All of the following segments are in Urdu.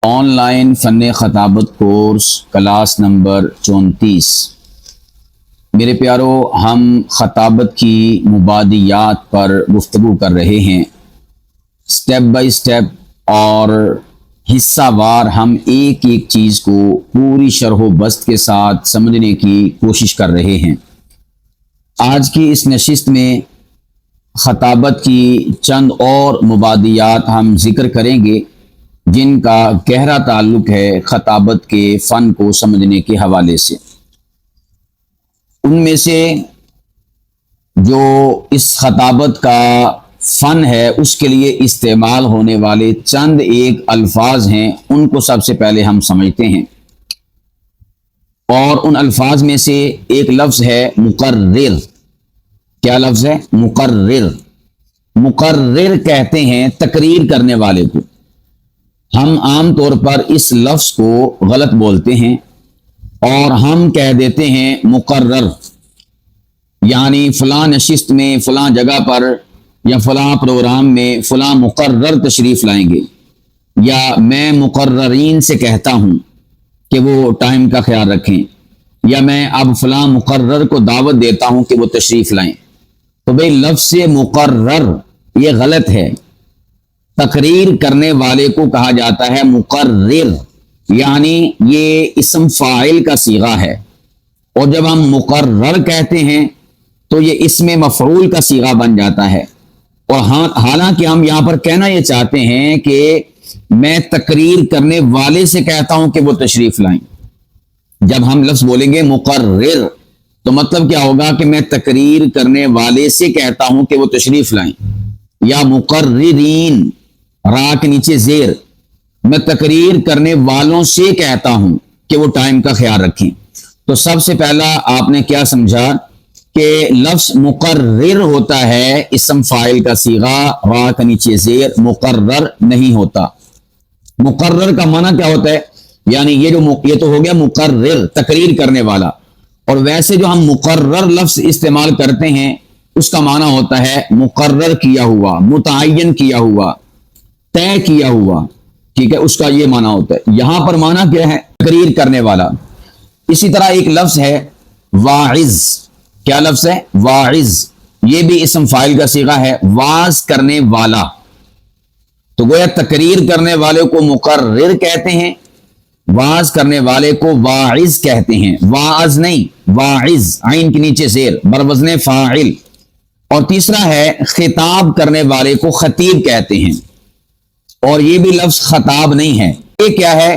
آن لائن فن خطابت کورس کلاس نمبر 34۔ میرے پیارو، ہم خطابت کی مبادیات پر گفتگو کر رہے ہیں۔ سٹیپ بائی سٹیپ اور حصہ وار ہم ایک ایک چیز کو پوری شرح و بسط کے ساتھ سمجھنے کی کوشش کر رہے ہیں۔ آج کی اس نشست میں خطابت کی چند اور مبادیات ہم ذکر کریں گے جن کا گہرا تعلق ہے خطابت کے فن کو سمجھنے کے حوالے سے۔ ان میں سے جو اس خطابت کا فن ہے اس کے لیے استعمال ہونے والے چند ایک الفاظ ہیں، ان کو سب سے پہلے ہم سمجھتے ہیں۔ اور ان الفاظ میں سے ایک لفظ ہے مقرر۔ کیا لفظ ہے؟ مقرر۔ مقرر کہتے ہیں تقریر کرنے والے کو۔ ہم عام طور پر اس لفظ کو غلط بولتے ہیں اور ہم کہہ دیتے ہیں مقرر، یعنی فلاں نشست میں، فلاں جگہ پر یا فلاں پروگرام میں فلاں مقرر تشریف لائیں گے، یا میں مقررین سے کہتا ہوں کہ وہ ٹائم کا خیال رکھیں، یا میں اب فلاں مقرر کو دعوت دیتا ہوں کہ وہ تشریف لائیں۔ تو بھئی لفظ مقرر یہ غلط ہے۔ تقریر کرنے والے کو کہا جاتا ہے مقرر، یعنی یہ اسم فاعل کا صیغہ ہے، اور جب ہم مقرر کہتے ہیں تو یہ اسم مفعول کا صیغہ بن جاتا ہے۔ اور حالانکہ ہم یہاں پر کہنا یہ چاہتے ہیں کہ میں تقریر کرنے والے سے کہتا ہوں کہ وہ تشریف لائیں۔ جب ہم لفظ بولیں گے مقرر تو مطلب کیا ہوگا کہ میں تقریر کرنے والے سے کہتا ہوں کہ وہ تشریف لائیں، یا مقررین را کے نیچے زیر، میں تقریر کرنے والوں سے کہتا ہوں کہ وہ ٹائم کا خیال رکھیں۔ تو سب سے پہلا آپ نے کیا سمجھا کہ لفظ مقرر ہوتا ہے اسم فاعل کا صیغہ، را کے نیچے زیر، مقرر نہیں ہوتا۔ مقرر کا معنی کیا ہوتا ہے؟ یعنی یہ تو ہو گیا مقرر، تقریر کرنے والا، اور ویسے جو ہم مقرر لفظ استعمال کرتے ہیں اس کا معنی ہوتا ہے مقرر کیا ہوا، متعین کیا ہوا، طے کیا ہوا، ٹھیک ہے، اس کا یہ معنی ہوتا ہے۔ یہاں پر معنی کیا ہے؟ تقریر کرنے والا۔ اسی طرح ایک لفظ ہے واعظ۔ کیا لفظ ہے؟ واعظ۔ یہ بھی اسم فاعل کا صیغہ ہے، واعظ کرنے والا۔ تو گویا تقریر کرنے والے کو مقرر کہتے ہیں، واعظ کرنے والے کو واعظ کہتے ہیں، واعظ نہیں، واعظ، عین کے نیچے زیر، بروزن فاعل۔ اور تیسرا ہے خطاب کرنے والے کو خطیب کہتے ہیں، اور یہ بھی لفظ خطاب نہیں ہے۔ یہ کیا ہے؟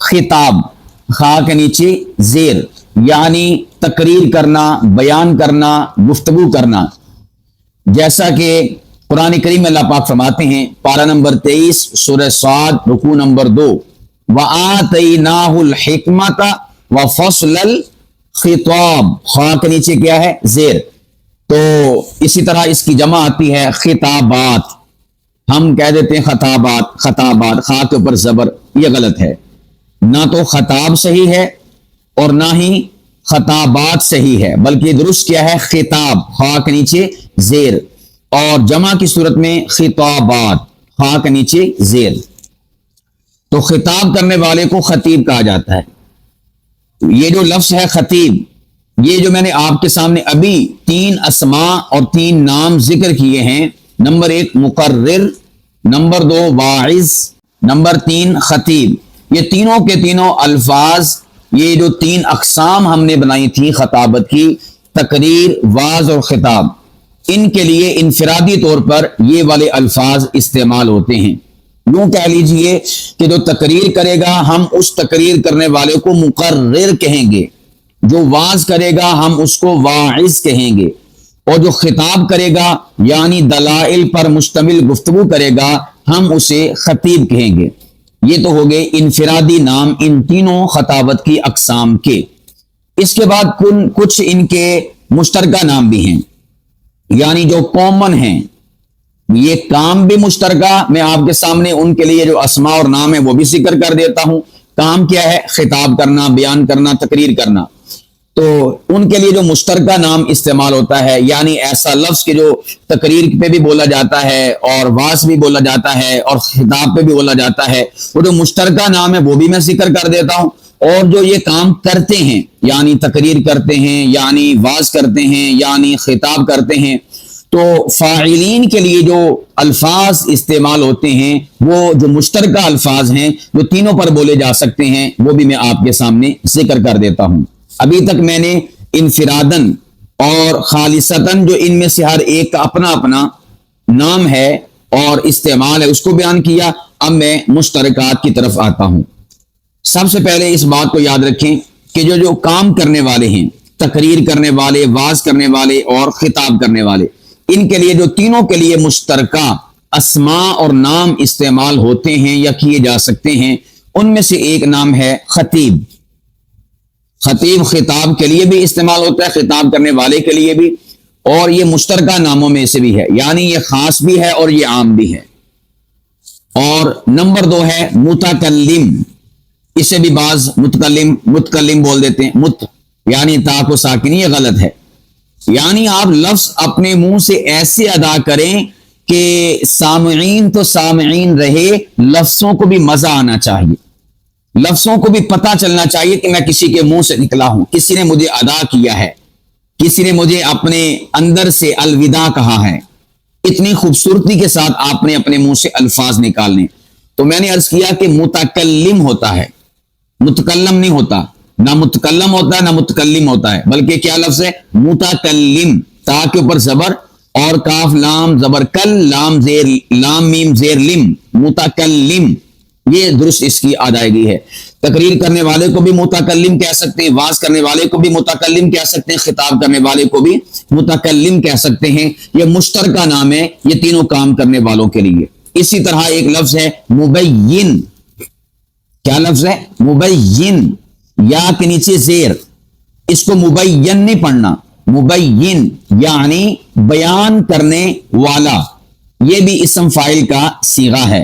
خطاب، خا کے نیچے زیر، یعنی تقریر کرنا، بیان کرنا، گفتگو کرنا۔ جیسا کہ قرآن کریم میں اللہ پاک فرماتے ہیں، پارہ نمبر 23 سورہ صاد رکوع نمبر 2، وَآتَيْنَاهُ الْحِكْمَةَ وَفَصْلَ الْخِطَابِ، خا کے نیچے کیا ہے؟ زیر۔ تو اسی طرح اس کی جمع آتی ہے خطابات۔ ہم کہہ دیتے ہیں خطابات، خطابات، خا کے اوپر زبر، یہ غلط ہے۔ نہ تو خطاب صحیح ہے اور نہ ہی خطابات صحیح ہے، بلکہ درست کیا ہے؟ خطاب، خا کے نیچے زیر، اور جمع کی صورت میں خطابات، خا کے نیچے زیر۔ تو خطاب کرنے والے کو خطیب کہا جاتا ہے۔ یہ جو لفظ ہے خطیب، یہ جو میں نے آپ کے سامنے ابھی 3 اسماء اور 3 نام ذکر کیے ہیں، نمبر 1 مقرر، نمبر 2 واعظ، نمبر 3 خطیب، یہ تینوں کے تینوں الفاظ، یہ جو 3 اقسام ہم نے بنائی تھی خطابت کی، تقریر، واعظ اور خطاب، ان کے لیے انفرادی طور پر یہ والے الفاظ استعمال ہوتے ہیں۔ یوں کہہ لیجئے کہ جو تقریر کرے گا ہم اس تقریر کرنے والے کو مقرر کہیں گے، جو واعظ کرے گا ہم اس کو واعظ کہیں گے، اور جو خطاب کرے گا یعنی دلائل پر مشتمل گفتگو کرے گا ہم اسے خطیب کہیں گے۔ یہ تو ہو گئے انفرادی نام ان تینوں خطابت کی اقسام کے۔ اس کے بعد کچھ ان کے مشترکہ نام بھی ہیں، یعنی جو کامن ہیں، یہ کام بھی مشترکہ، میں آپ کے سامنے ان کے لیے جو اسماء اور نام ہیں وہ بھی ذکر کر دیتا ہوں۔ کام کیا ہے؟ خطاب کرنا، بیان کرنا، تقریر کرنا۔ تو ان کے لیے جو مشترکہ نام استعمال ہوتا ہے، یعنی ایسا لفظ کہ جو تقریر پہ بھی بولا جاتا ہے اور واس بھی بولا جاتا ہے اور خطاب پہ بھی بولا جاتا ہے، وہ جو مشترکہ نام ہے وہ بھی میں ذکر کر دیتا ہوں، اور جو یہ کام کرتے ہیں، یعنی تقریر کرتے ہیں، یعنی واز کرتے ہیں، یعنی خطاب کرتے ہیں، تو فاعلین کے لیے جو الفاظ استعمال ہوتے ہیں وہ جو مشترکہ الفاظ ہیں جو تینوں پر بولے جا سکتے ہیں، وہ بھی میں آپ کے سامنے ذکر کر دیتا ہوں۔ ابھی تک میں نے انفرادن اور خالصتاً جو ان میں سے ہر ایک کا اپنا اپنا نام ہے اور استعمال ہے اس کو بیان کیا۔ اب میں مشترکات کی طرف آتا ہوں۔ سب سے پہلے اس بات کو یاد رکھیں کہ جو کام کرنے والے ہیں، تقریر کرنے والے، واز کرنے والے اور خطاب کرنے والے، ان کے لیے جو تینوں کے لیے مشترکہ اسماء اور نام استعمال ہوتے ہیں یا کیے جا سکتے ہیں، ان میں سے ایک نام ہے خطیب۔ خطیب خطاب کے لیے بھی استعمال ہوتا ہے، خطاب کرنے والے کے لیے بھی، اور یہ مشترکہ ناموں میں سے بھی ہے، یعنی یہ خاص بھی ہے اور یہ عام بھی ہے۔ اور نمبر 2 ہے متکلم، اسے بھی بعض متکلم بول دیتے ہیں، یعنی تا کو ساکنی، یہ غلط ہے۔ یعنی آپ لفظ اپنے منہ سے ایسے ادا کریں کہ سامعین تو سامعین رہے، لفظوں کو بھی مزہ آنا چاہیے، لفظوں کو بھی پتہ چلنا چاہیے کہ میں کسی کے منہ سے نکلا ہوں، کسی نے مجھے ادا کیا ہے، کسی نے مجھے اپنے اندر سے الوداع کہا ہے۔ اتنی خوبصورتی کے ساتھ آپ نے اپنے منہ سے الفاظ نکالنے۔ تو میں نے عرض کیا کہ متکلم ہوتا ہے، متکلم نہیں ہوتا، نہ متکلم ہوتا ہے نہ متکلم ہوتا ہے، بلکہ کیا لفظ ہے؟ متکلم، تا کے اوپر زبر اور کاف لام زبر کل، لام میم زیر لم، متکلم، یہ درست اس کی ادائیگی ہے۔ تقریر کرنے والے کو بھی متکلم کہہ سکتے ہیں، واز کرنے والے کو بھی متکلم کہہ سکتے ہیں، خطاب کرنے والے کو بھی متکلم کہہ سکتے ہیں۔ یہ مشترکہ نام ہے یہ تینوں کام کرنے والوں کے لیے۔ اسی طرح ایک لفظ ہے مبین۔ کیا لفظ ہے؟ مبین، یا کے نیچے زیر، اس کو مبین نہیں پڑھنا، مبین یعنی بیان کرنے والا، یہ بھی اسم فاعل کا صیغہ ہے۔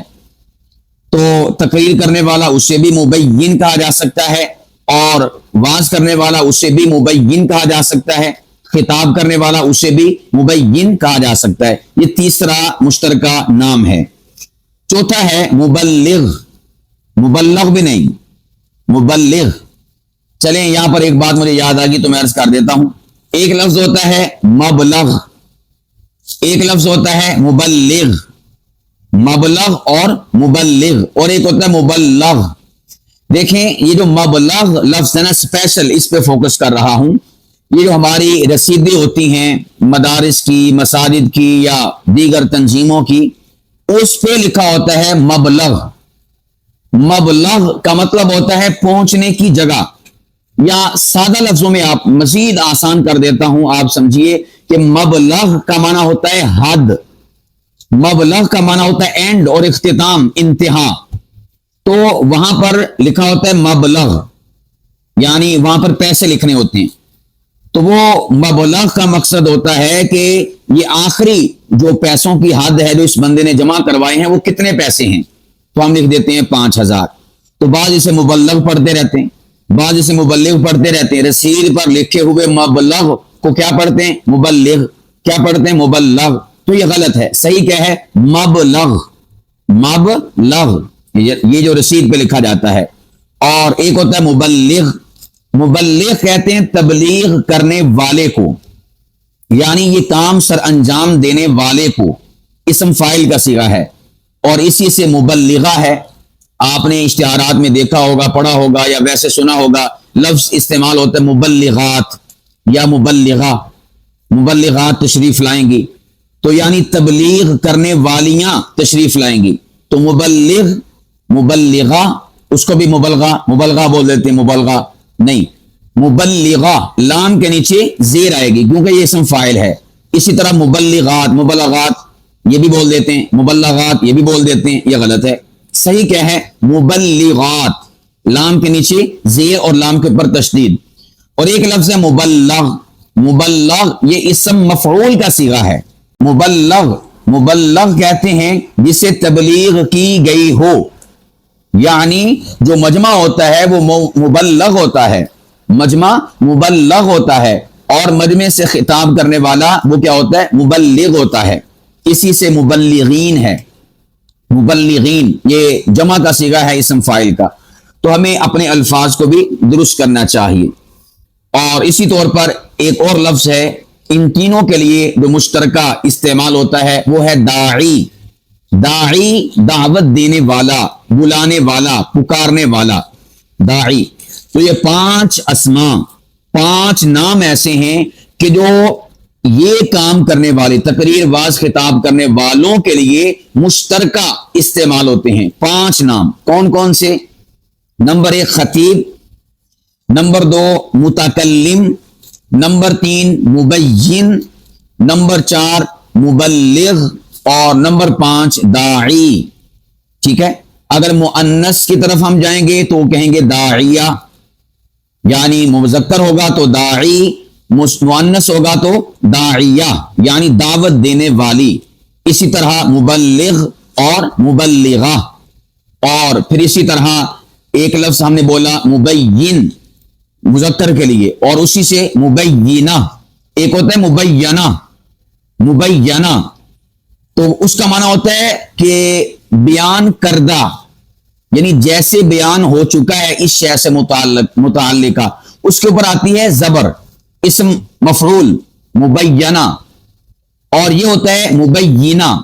تو تقریر کرنے والا اسے بھی مبین کہا جا سکتا ہے، اور واز کرنے والا اسے بھی مبین کہا جا سکتا ہے، خطاب کرنے والا اسے بھی مبین کہا جا سکتا ہے۔ یہ تیسرا مشترکہ نام ہے۔ چوتھا ہے مبلغ، مبلغ بھی نہیں، مبلغ۔ چلیں یہاں پر ایک بات مجھے یاد آ گئی تو میں عرض کر دیتا ہوں۔ ایک لفظ ہوتا ہے مبلغ، ایک لفظ ہوتا ہے مبلغ، مبلغ اور مبلغ، اور ایک ہوتا ہے مبلغ۔ دیکھیں یہ جو مبلغ لفظ ہے نا، اسپیشل اس پہ فوکس کر رہا ہوں۔ یہ جو ہماری رسیدیں ہوتی ہیں مدارس کی، مساجد کی یا دیگر تنظیموں کی، اس پہ لکھا ہوتا ہے مبلغ۔ مبلغ کا مطلب ہوتا ہے پہنچنے کی جگہ، یا سادہ لفظوں میں آپ مزید آسان کر دیتا ہوں، آپ سمجھیے کہ مبلغ کا معنی ہوتا ہے حد، مبلغ کا معنی ہوتا ہے اینڈ اور اختتام، انتہا۔ تو وہاں پر لکھا ہوتا ہے مبلغ، یعنی وہاں پر پیسے لکھنے ہوتے ہیں۔ تو وہ مبلغ کا مقصد ہوتا ہے کہ یہ آخری جو پیسوں کی حد ہے جو اس بندے نے جمع کروائے ہیں وہ کتنے پیسے ہیں، تو ہم لکھ دیتے ہیں 5000۔ تو بعض اسے مبلغ پڑھتے رہتے ہیں، بعض اسے مبلغ پڑھتے رہتے ہیں۔ رسید پر لکھے ہوئے مبلغ کو کیا پڑھتے ہیں؟ مبلغ۔ کیا پڑھتے ہیں؟ مبلغ۔ تو یہ غلط ہے، صحیح کیا ہے؟ مبلغ، مبلغ، یہ جو رسید پہ لکھا جاتا ہے۔ اور ایک ہوتا ہے مبلغ، مبلغ کہتے ہیں تبلیغ کرنے والے کو، یعنی یہ کام سر انجام دینے والے کو، اسم فاعل کا صیغہ ہے، اور اسی سے مبلغہ ہے۔ آپ نے اشتہارات میں دیکھا ہوگا، پڑھا ہوگا یا ویسے سنا ہوگا، لفظ استعمال ہوتا ہے مبلغات یا مبلغہ، مبلغات تشریف لائیں گی، تو یعنی تبلیغ کرنے والیاں تشریف لائیں گی۔ تو مبلغ، مبلغہ، اس کو بھی مبلغہ بول دیتے ہیں، مبلغہ نہیں، مبلغہ، لام کے نیچے زیر آئے گی کیونکہ یہ اسم فاعل ہے۔ اسی طرح مبلغات یہ بھی بول دیتے ہیں، مبلغات یہ بھی بول دیتے ہیں، یہ غلط ہے۔ صحیح کیا ہے؟ مبلغات، لام کے نیچے زیر اور لام کے اوپر تشدید۔ اور ایک لفظ ہے مبلغ، مبلغ یہ اسم مفعول کا صیغہ ہے۔ مبلغ، مبلغ کہتے ہیں جسے تبلیغ کی گئی ہو، یعنی جو مجمع ہوتا ہے وہ مبلغ ہوتا ہے، مجمع مبلغ ہوتا ہے اور مجمع سے خطاب کرنے والا وہ کیا ہوتا ہے؟ مبلغ ہوتا ہے. اسی سے مبلغین ہے. مبلغین یہ جمع کا صیغہ ہے اسم فاعل کا. تو ہمیں اپنے الفاظ کو بھی درست کرنا چاہیے. اور اسی طور پر ایک اور لفظ ہے ان تینوں کے لیے جو مشترکہ استعمال ہوتا ہے وہ ہے داعی. داعی دعوت دینے والا، بلانے والا، پکارنے والا. داعی. تو یہ 5 اسماء، 5 نام ایسے ہیں کہ جو یہ کام کرنے والے، تقریر واز خطاب کرنے والوں کے لیے مشترکہ استعمال ہوتے ہیں. 5 نام کون کون سے؟ نمبر 1 خطیب، نمبر 2 متکلم، نمبر 3 مبین، نمبر 4 مبلغ اور نمبر 5 داعی. ٹھیک ہے. اگر مؤنث کی طرف ہم جائیں گے تو کہیں گے داعیہ، یعنی مذکر ہوگا تو داعی، مؤنث ہوگا تو داعیہ یعنی دعوت دینے والی. اسی طرح مبلغ اور مبلغہ. اور پھر اسی طرح ایک لفظ ہم نے بولا مبین مذکر کے لیے، اور اسی سے مبینہ. ایک ہوتا ہے مبینہ. مبینہ تو اس کا معنی ہوتا ہے کہ بیان کردہ، یعنی جیسے بیان ہو چکا ہے اس شے سے متعلقہ، اس کے اوپر آتی ہے زبر، اسم مفعول مبینہ. اور یہ ہوتا ہے مبینہ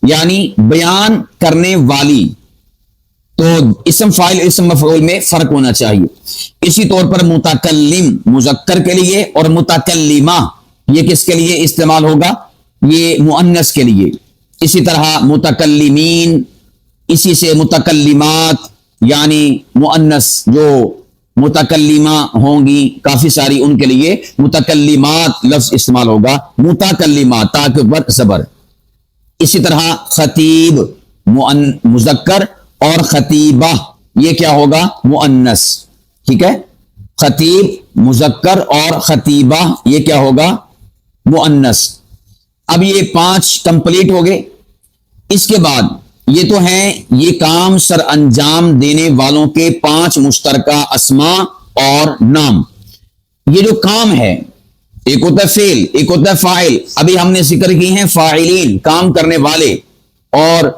یعنی بیان کرنے والی. تو اسم فاعل اسم مفعول میں فرق ہونا چاہیے. اسی طور پر متکلم مذکر کے لیے اور متکلمہ یہ کس کے لیے استعمال ہوگا؟ یہ مؤنث کے لیے. اسی طرح متکلمین، اسی سے متکلمات یعنی مؤنث جو متکلمہ ہوں گی کافی ساری، ان کے لیے متکلمات لفظ استعمال ہوگا. متکلمات تا کے اوپر زبر. اسی طرح خطیب مذکر اور خطیبہ یہ کیا ہوگا؟ مؤنث. ٹھیک ہے. خطیب مذکر اور خطیبہ یہ کیا ہوگا؟ مؤنث. اب یہ 5 کمپلیٹ ہو گئے. اس کے بعد یہ تو ہیں یہ کام سر انجام دینے والوں کے 5 مشترکہ اسماء اور نام. یہ جو کام ہے ایک ہوتا ہے فعل، ایک ہوتا ہے فاعل. ابھی ہم نے ذکر کی ہیں فاعلین کام کرنے والے، اور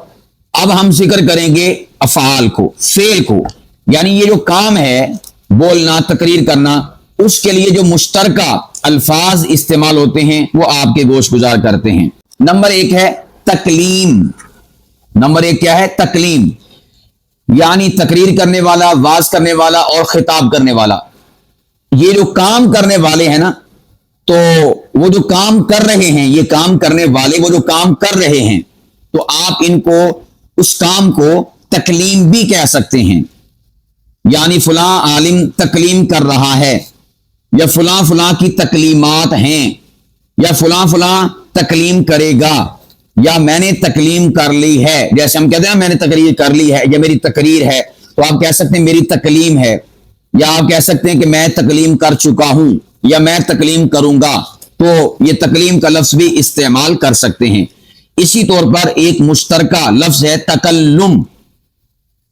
اب ہم ذکر کریں گے افعال کو، فعل کو. یعنی یہ جو کام ہے بولنا، تقریر کرنا، اس کے لیے جو مشترکہ الفاظ استعمال ہوتے ہیں وہ آپ کے گوش گزار کرتے ہیں. نمبر 1 ہے تکلیم. نمبر 1 کیا ہے؟ تکلیم، یعنی تقریر کرنے والا، واز کرنے والا اور خطاب کرنے والا. یہ جو کام کرنے والے ہیں نا، تو وہ جو کام کر رہے ہیں، یہ کام کرنے والے وہ جو کام کر رہے ہیں، تو آپ ان کو اس کام کو تکلیم بھی کہہ سکتے ہیں. یعنی فلاں عالم تکلیم کر رہا ہے، یا فلاں فلاں کی تکلیمات ہیں، یا فلاں فلاں تکلیم کرے گا، یا میں نے تکلیم کر لی ہے. جیسے ہم کہتے ہیں میں نے تقریر کر لی ہے، یا میری تقریر ہے، تو آپ کہہ سکتے ہیں میری تکلیم ہے. یا آپ کہہ سکتے ہیں کہ میں تکلیم کر چکا ہوں، یا میں تکلیم کروں گا. تو یہ تکلیم کا لفظ بھی استعمال کر سکتے ہیں. اسی طور پر ایک مشترکہ لفظ ہے تکلم.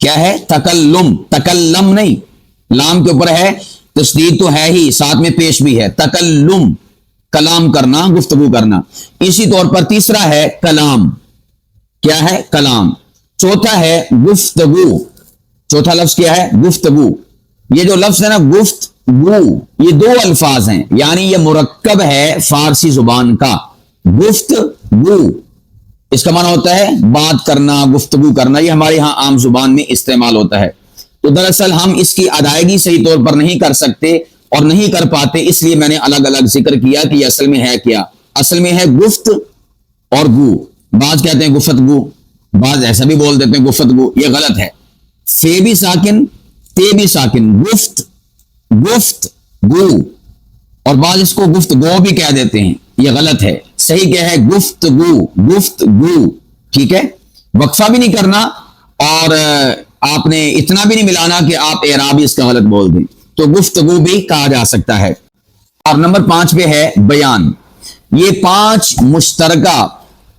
کیا ہے؟ تکلم. تکلم نہیں، لام کے اوپر ہے، تشدید تو ہے ہی، ساتھ میں پیش بھی ہے. تکلم کلام کرنا، گفتگو کرنا. اسی طور پر تیسرا ہے کلام. کیا ہے؟ کلام. چوتھا ہے گفتگو. چوتھا لفظ کیا ہے؟ گفتگو. یہ جو لفظ ہے نا گفتگو، یہ 2 الفاظ ہیں، یعنی یہ مرکب ہے فارسی زبان کا. گفتگو اس کا معنی ہوتا ہے بات کرنا، گفتگو کرنا. یہ ہمارے ہاں عام زبان میں استعمال ہوتا ہے. تو دراصل ہم اس کی ادائیگی صحیح طور پر نہیں کر سکتے اور نہیں کر پاتے، اس لیے میں نے الگ الگ ذکر کیا کہ یہ اصل میں ہے کیا. اصل میں ہے گفت اور گو. بعض کہتے ہیں گفتگو، بعض ایسا بھی بول دیتے ہیں گفتگو. یہ غلط ہے. فے بھی ساکن، تے بھی ساکن. گفت گفت گو، اور بعض اس کو گفتگو بھی کہہ دیتے ہیں. یہ غلط ہے. صحیح کیا ہے؟ گفتگو. گفتگو. ٹھیک ہے. وقفہ بھی نہیں کرنا اور آپ نے اتنا بھی نہیں ملانا کہ آپ اعرابی اس کا غلط بول دیں. تو گفتگو بھی کہا جا سکتا ہے. اور نمبر 5 پہ ہے بیان. یہ 5 مشترکہ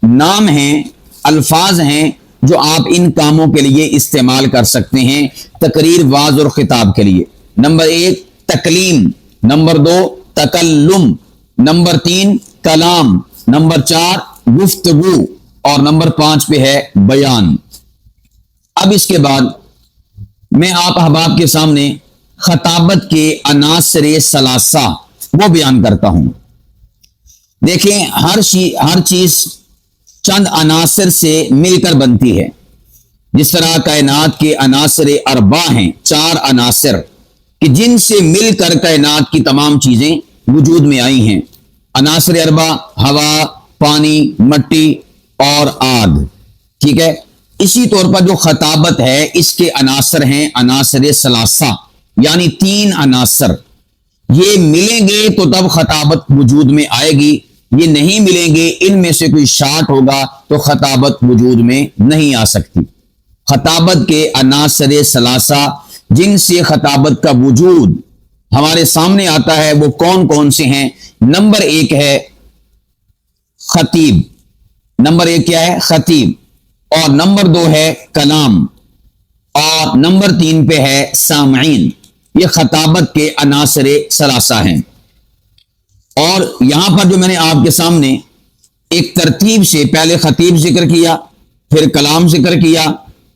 نام ہیں، الفاظ ہیں جو آپ ان کاموں کے لیے استعمال کر سکتے ہیں، تقریر، واز اور خطاب کے لیے. نمبر 1 تکلیم، نمبر 2 تکلم، نمبر 3 کلام، نمبر 4 گفتگو، اور نمبر 5 پہ ہے بیان۔ اب اس کے بعد میں آپ احباب کے سامنے خطابت کے عناصر ثلاثہ وہ بیان کرتا ہوں۔ دیکھیں، ہر چیز چند عناصر سے مل کر بنتی ہے۔ جس طرح کائنات کے عناصر اربع ہیں، 4 عناصر کہ جن سے مل کر کائنات کی تمام چیزیں وجود میں آئی ہیں۔ عناصر اربع ہوا، پانی، مٹی اور آگ، ٹھیک ہے۔ اسی طور پر جو خطابت ہے اس کے عناصر ہیں عناصر ثلاثہ، یعنی 3 عناصر۔ یہ ملیں گے تو تب خطابت وجود میں آئے گی، یہ نہیں ملیں گے، ان میں سے کوئی شارٹ ہوگا تو خطابت وجود میں نہیں آ سکتی۔ خطابت کے عناصر ثلاثہ جن سے خطابت کا وجود ہمارے سامنے آتا ہے وہ کون کون سے ہیں؟ نمبر 1 ہے خطیب، نمبر 1 کیا ہے؟ خطیب، اور نمبر 2 ہے کلام، اور نمبر 3 پہ ہے سامعین۔ یہ خطابت کے عناصر ثلاثہ ہیں۔ اور یہاں پر جو میں نے آپ کے سامنے ایک ترتیب سے پہلے خطیب ذکر کیا، پھر کلام ذکر کیا،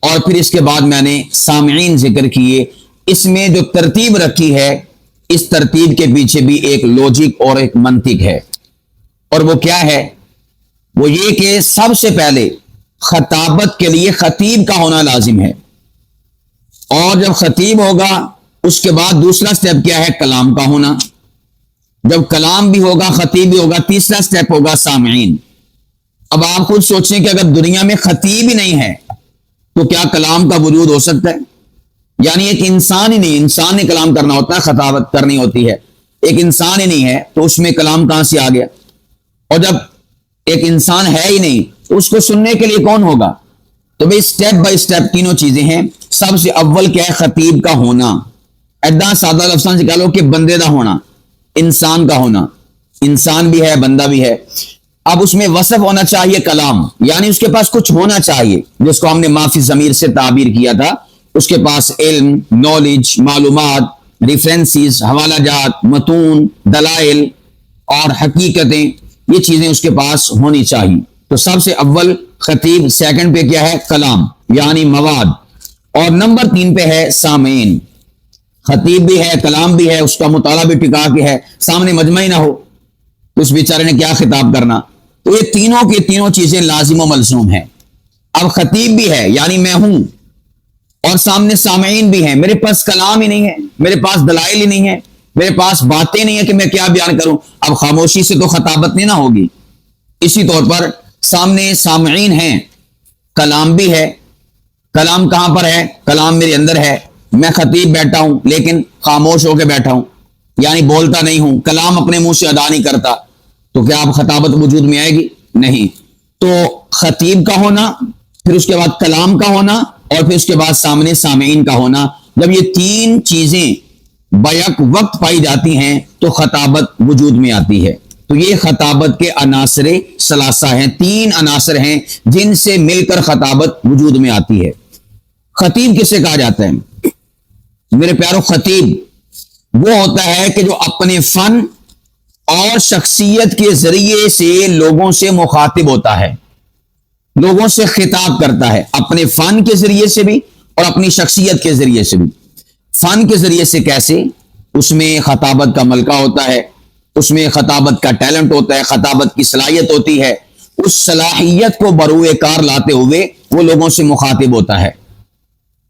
اور پھر اس کے بعد میں نے سامعین ذکر کیے، اس میں جو ترتیب رکھی ہے اس ترتیب کے پیچھے بھی ایک لوجک اور ایک منطق ہے، اور وہ کیا ہے؟ وہ یہ کہ سب سے پہلے خطابت کے لیے خطیب کا ہونا لازم ہے، اور جب خطیب ہوگا اس کے بعد دوسرا سٹیپ کیا ہے؟ کلام کا ہونا۔ جب کلام بھی ہوگا، خطیب بھی ہوگا، تیسرا سٹیپ ہوگا سامعین۔ اب آپ خود سوچیں کہ اگر دنیا میں خطیب ہی نہیں ہے تو کیا کلام کا وجود ہو سکتا ہے؟ یعنی ایک انسان ہی نہیں، انسان نے کلام کرنا ہوتا ہے، خطابت کرنی ہوتی ہے، ایک انسان ہی نہیں ہے تو اس میں کلام کہاں سے آ گیا؟ اور جب ایک انسان ہے ہی نہیں تو اس کو سننے کے لیے کون ہوگا؟ تو بھائی سٹیپ بائی سٹیپ تینوں چیزیں ہیں۔ سب سے اول کیا ہے؟ خطیب کا ہونا۔ ایڈا سادہ لفظوں سے کہہ لو کہ بندے دا ہونا، انسان کا ہونا، انسان بھی ہے بندہ بھی ہے۔ اب اس میں وصف ہونا چاہیے کلام، یعنی اس کے پاس کچھ ہونا چاہیے جس کو ہم نے ما فی الضمیر سے تعبیر کیا تھا۔ اس کے پاس علم، نالج، معلومات، ریفرنسز، حوالہ جات، متون، دلائل اور حقیقتیں، یہ چیزیں اس کے پاس ہونی چاہیے۔ تو سب سے اول خطیب، سیکنڈ پہ کیا ہے؟ کلام یعنی مواد، اور نمبر 3 پہ ہے سامعین۔ خطیب بھی ہے، کلام بھی ہے، اس کا مطالعہ بھی ٹکا کے ہے، سامنے مجمع ہی نہ ہو تو اس بیچارے نے کیا خطاب کرنا؟ تو یہ تینوں کی تینوں چیزیں لازم و ملزوم ہیں۔ اب خطیب بھی ہے یعنی میں ہوں، اور سامنے سامعین بھی ہیں، میرے پاس کلام ہی نہیں ہے، میرے پاس دلائل ہی نہیں ہے، میرے پاس باتیں نہیں ہیں کہ میں کیا بیان کروں۔ اب خاموشی سے تو خطابت نہیں نہ ہوگی۔ اسی طور پر سامنے سامعین ہیں، کلام بھی ہے۔ کلام کہاں پر ہے؟ کلام میرے اندر ہے، میں خطیب بیٹھا ہوں لیکن خاموش ہو کے بیٹھا ہوں، یعنی بولتا نہیں ہوں، کلام اپنے منہ سے ادا نہیں کرتا، تو کیا اب خطابت وجود میں آئے گی؟ نہیں۔ تو خطیب کا ہونا، پھر اس کے بعد کلام کا ہونا، اور پھر اس کے بعد سامنے سامعین کا ہونا۔ جب یہ 3 چیزیں بیک وقت پائی جاتی ہیں تو خطابت وجود میں آتی ہے۔ تو یہ خطابت کے عناصر ثلاثہ ہیں، 3 عناصر ہیں جن سے مل کر خطابت وجود میں آتی ہے۔ خطیب کسے کہا جاتا ہے میرے پیارو؟ خطیب وہ ہوتا ہے کہ جو اپنے فن اور شخصیت کے ذریعے سے لوگوں سے مخاطب ہوتا ہے، لوگوں سے خطاب کرتا ہے، اپنے فن کے ذریعے سے بھی اور اپنی شخصیت کے ذریعے سے بھی۔ فن کے ذریعے سے کیسے؟ اس میں خطابت کا ملکہ ہوتا ہے، اس میں خطابت کا ٹیلنٹ ہوتا ہے، خطابت کی صلاحیت ہوتی ہے، اس صلاحیت کو بروئے کار لاتے ہوئے وہ لوگوں سے مخاطب ہوتا ہے،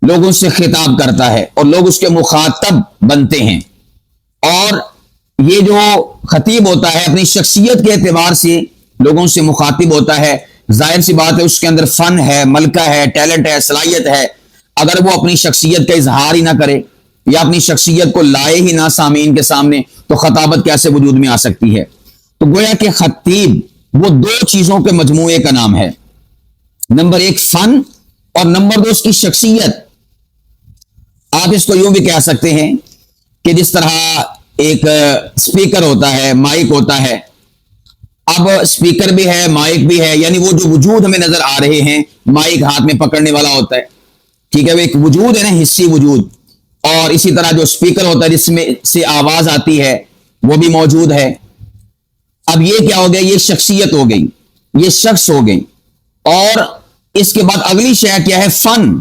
لوگوں سے خطاب کرتا ہے، اور لوگ اس کے مخاطب بنتے ہیں۔ اور یہ جو خطیب ہوتا ہے اپنی شخصیت کے اعتبار سے لوگوں سے مخاطب ہوتا ہے، ظاہر سی بات ہے اس کے اندر فن ہے، ملکہ ہے، ٹیلنٹ ہے، صلاحیت ہے۔ اگر وہ اپنی شخصیت کا اظہار ہی نہ کرے یا اپنی شخصیت کو لائے ہی نہ سامعین کے سامنے تو خطابت کیسے وجود میں آ سکتی ہے؟ تو گویا کہ خطیب وہ 2 چیزوں کے مجموعے کا نام ہے، نمبر 1 فن، اور نمبر 2 اس کی شخصیت۔ آپ اس کو یوں بھی کہہ سکتے ہیں کہ جس طرح ایک سپیکر ہوتا ہے، مائک ہوتا ہے، اب سپیکر بھی ہے، مائک بھی ہے، یعنی وہ جو وجود ہمیں نظر آ رہے ہیں، مائک ہاتھ میں پکڑنے والا ہوتا ہے، ٹھیک ہے، وہ ایک وجود ہے نا، حسی وجود۔ اور اسی طرح جو سپیکر ہوتا ہے جس میں سے آواز آتی ہے، وہ بھی موجود ہے. اب یہ کیا ہو گیا؟ یہ شخصیت ہو گئی, یہ شخص ہو گئی. اور اس کے بعد اگلی شے کیا ہے؟ فن,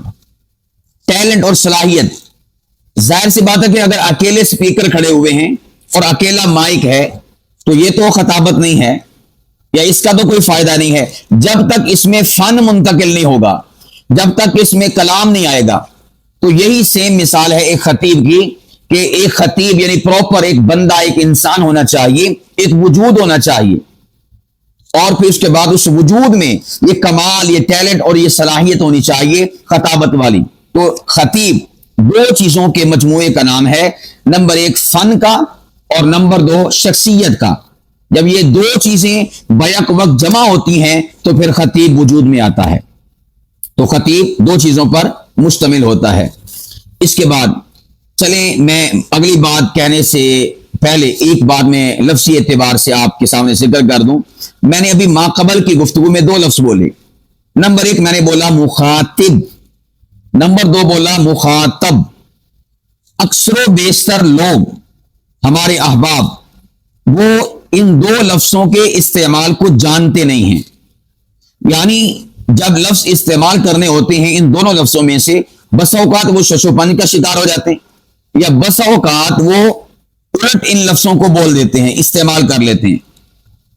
ٹیلنٹ اور صلاحیت. ظاہر سی بات ہے کہ اگر اکیلے سپیکر کھڑے ہوئے ہیں اور اکیلا مائک ہے تو یہ تو خطابت نہیں ہے, یا اس کا تو کوئی فائدہ نہیں ہے. جب تک اس میں فن منتقل نہیں ہوگا, جب تک اس میں کلام نہیں آئے گا. تو یہی سیم مثال ہے ایک خطیب کی, کہ ایک خطیب یعنی پراپر ایک بندہ, ایک انسان ہونا چاہیے, ایک وجود ہونا چاہیے, اور پھر اس کے بعد اس وجود میں یہ کمال, یہ ٹیلنٹ اور یہ صلاحیت ہونی چاہیے خطابت والی. تو خطیب دو چیزوں کے مجموعے کا نام ہے, نمبر ایک فن کا اور نمبر دو شخصیت کا. جب یہ دو چیزیں بیک وقت جمع ہوتی ہیں تو پھر خطیب وجود میں آتا ہے. تو خطیب دو چیزوں پر مشتمل ہوتا ہے. اس کے بعد چلیں میں اگلی بات کہنے سے پہلے ایک بات میں لفظی اعتبار سے آپ کے سامنے ذکر کر دوں. میں نے ابھی ما قبل کی گفتگو میں دو لفظ بولے. نمبر ایک میں نے بولا مخاطب, نمبر دو بولا مخاطب. اکثر و بیشتر لوگ ہمارے احباب وہ ان دو لفظوں کے استعمال کو جانتے نہیں ہیں. یعنی جب لفظ استعمال کرنے ہوتے ہیں ان دونوں لفظوں میں سے, بسا اوقات وہ ششوپن کا شکار ہو جاتے ہیں, یا بسا اوقات وہ الٹ ان لفظوں کو بول دیتے ہیں, استعمال کر لیتے ہیں.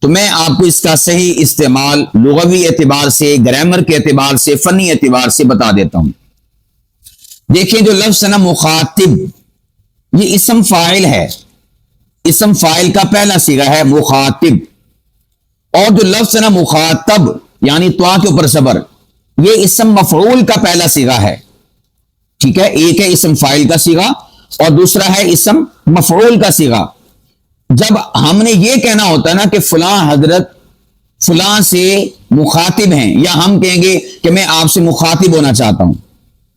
تو میں آپ کو اس کا صحیح استعمال لغوی اعتبار سے, گرامر کے اعتبار سے, فنی اعتبار سے بتا دیتا ہوں. دیکھیں جو لفظ ہے نا مخاطب, یہ اسم فاعل ہے, اسم فاعل کا پہلا صیغہ ہے مخاطب. اور جو لفظ ہے نا مخاطب یعنی توا کے اوپر صبر, یہ اسم مفعول کا پہلا صیغہ ہے. ٹھیک ہے, ایک ہے اسم فاعل کا صیغہ اور دوسرا ہے اسم مفعول کا صیغہ. جب ہم نے یہ کہنا ہوتا ہے نا کہ فلاں حضرت فلاں سے مخاطب ہیں, یا ہم کہیں گے کہ میں آپ سے مخاطب ہونا چاہتا ہوں,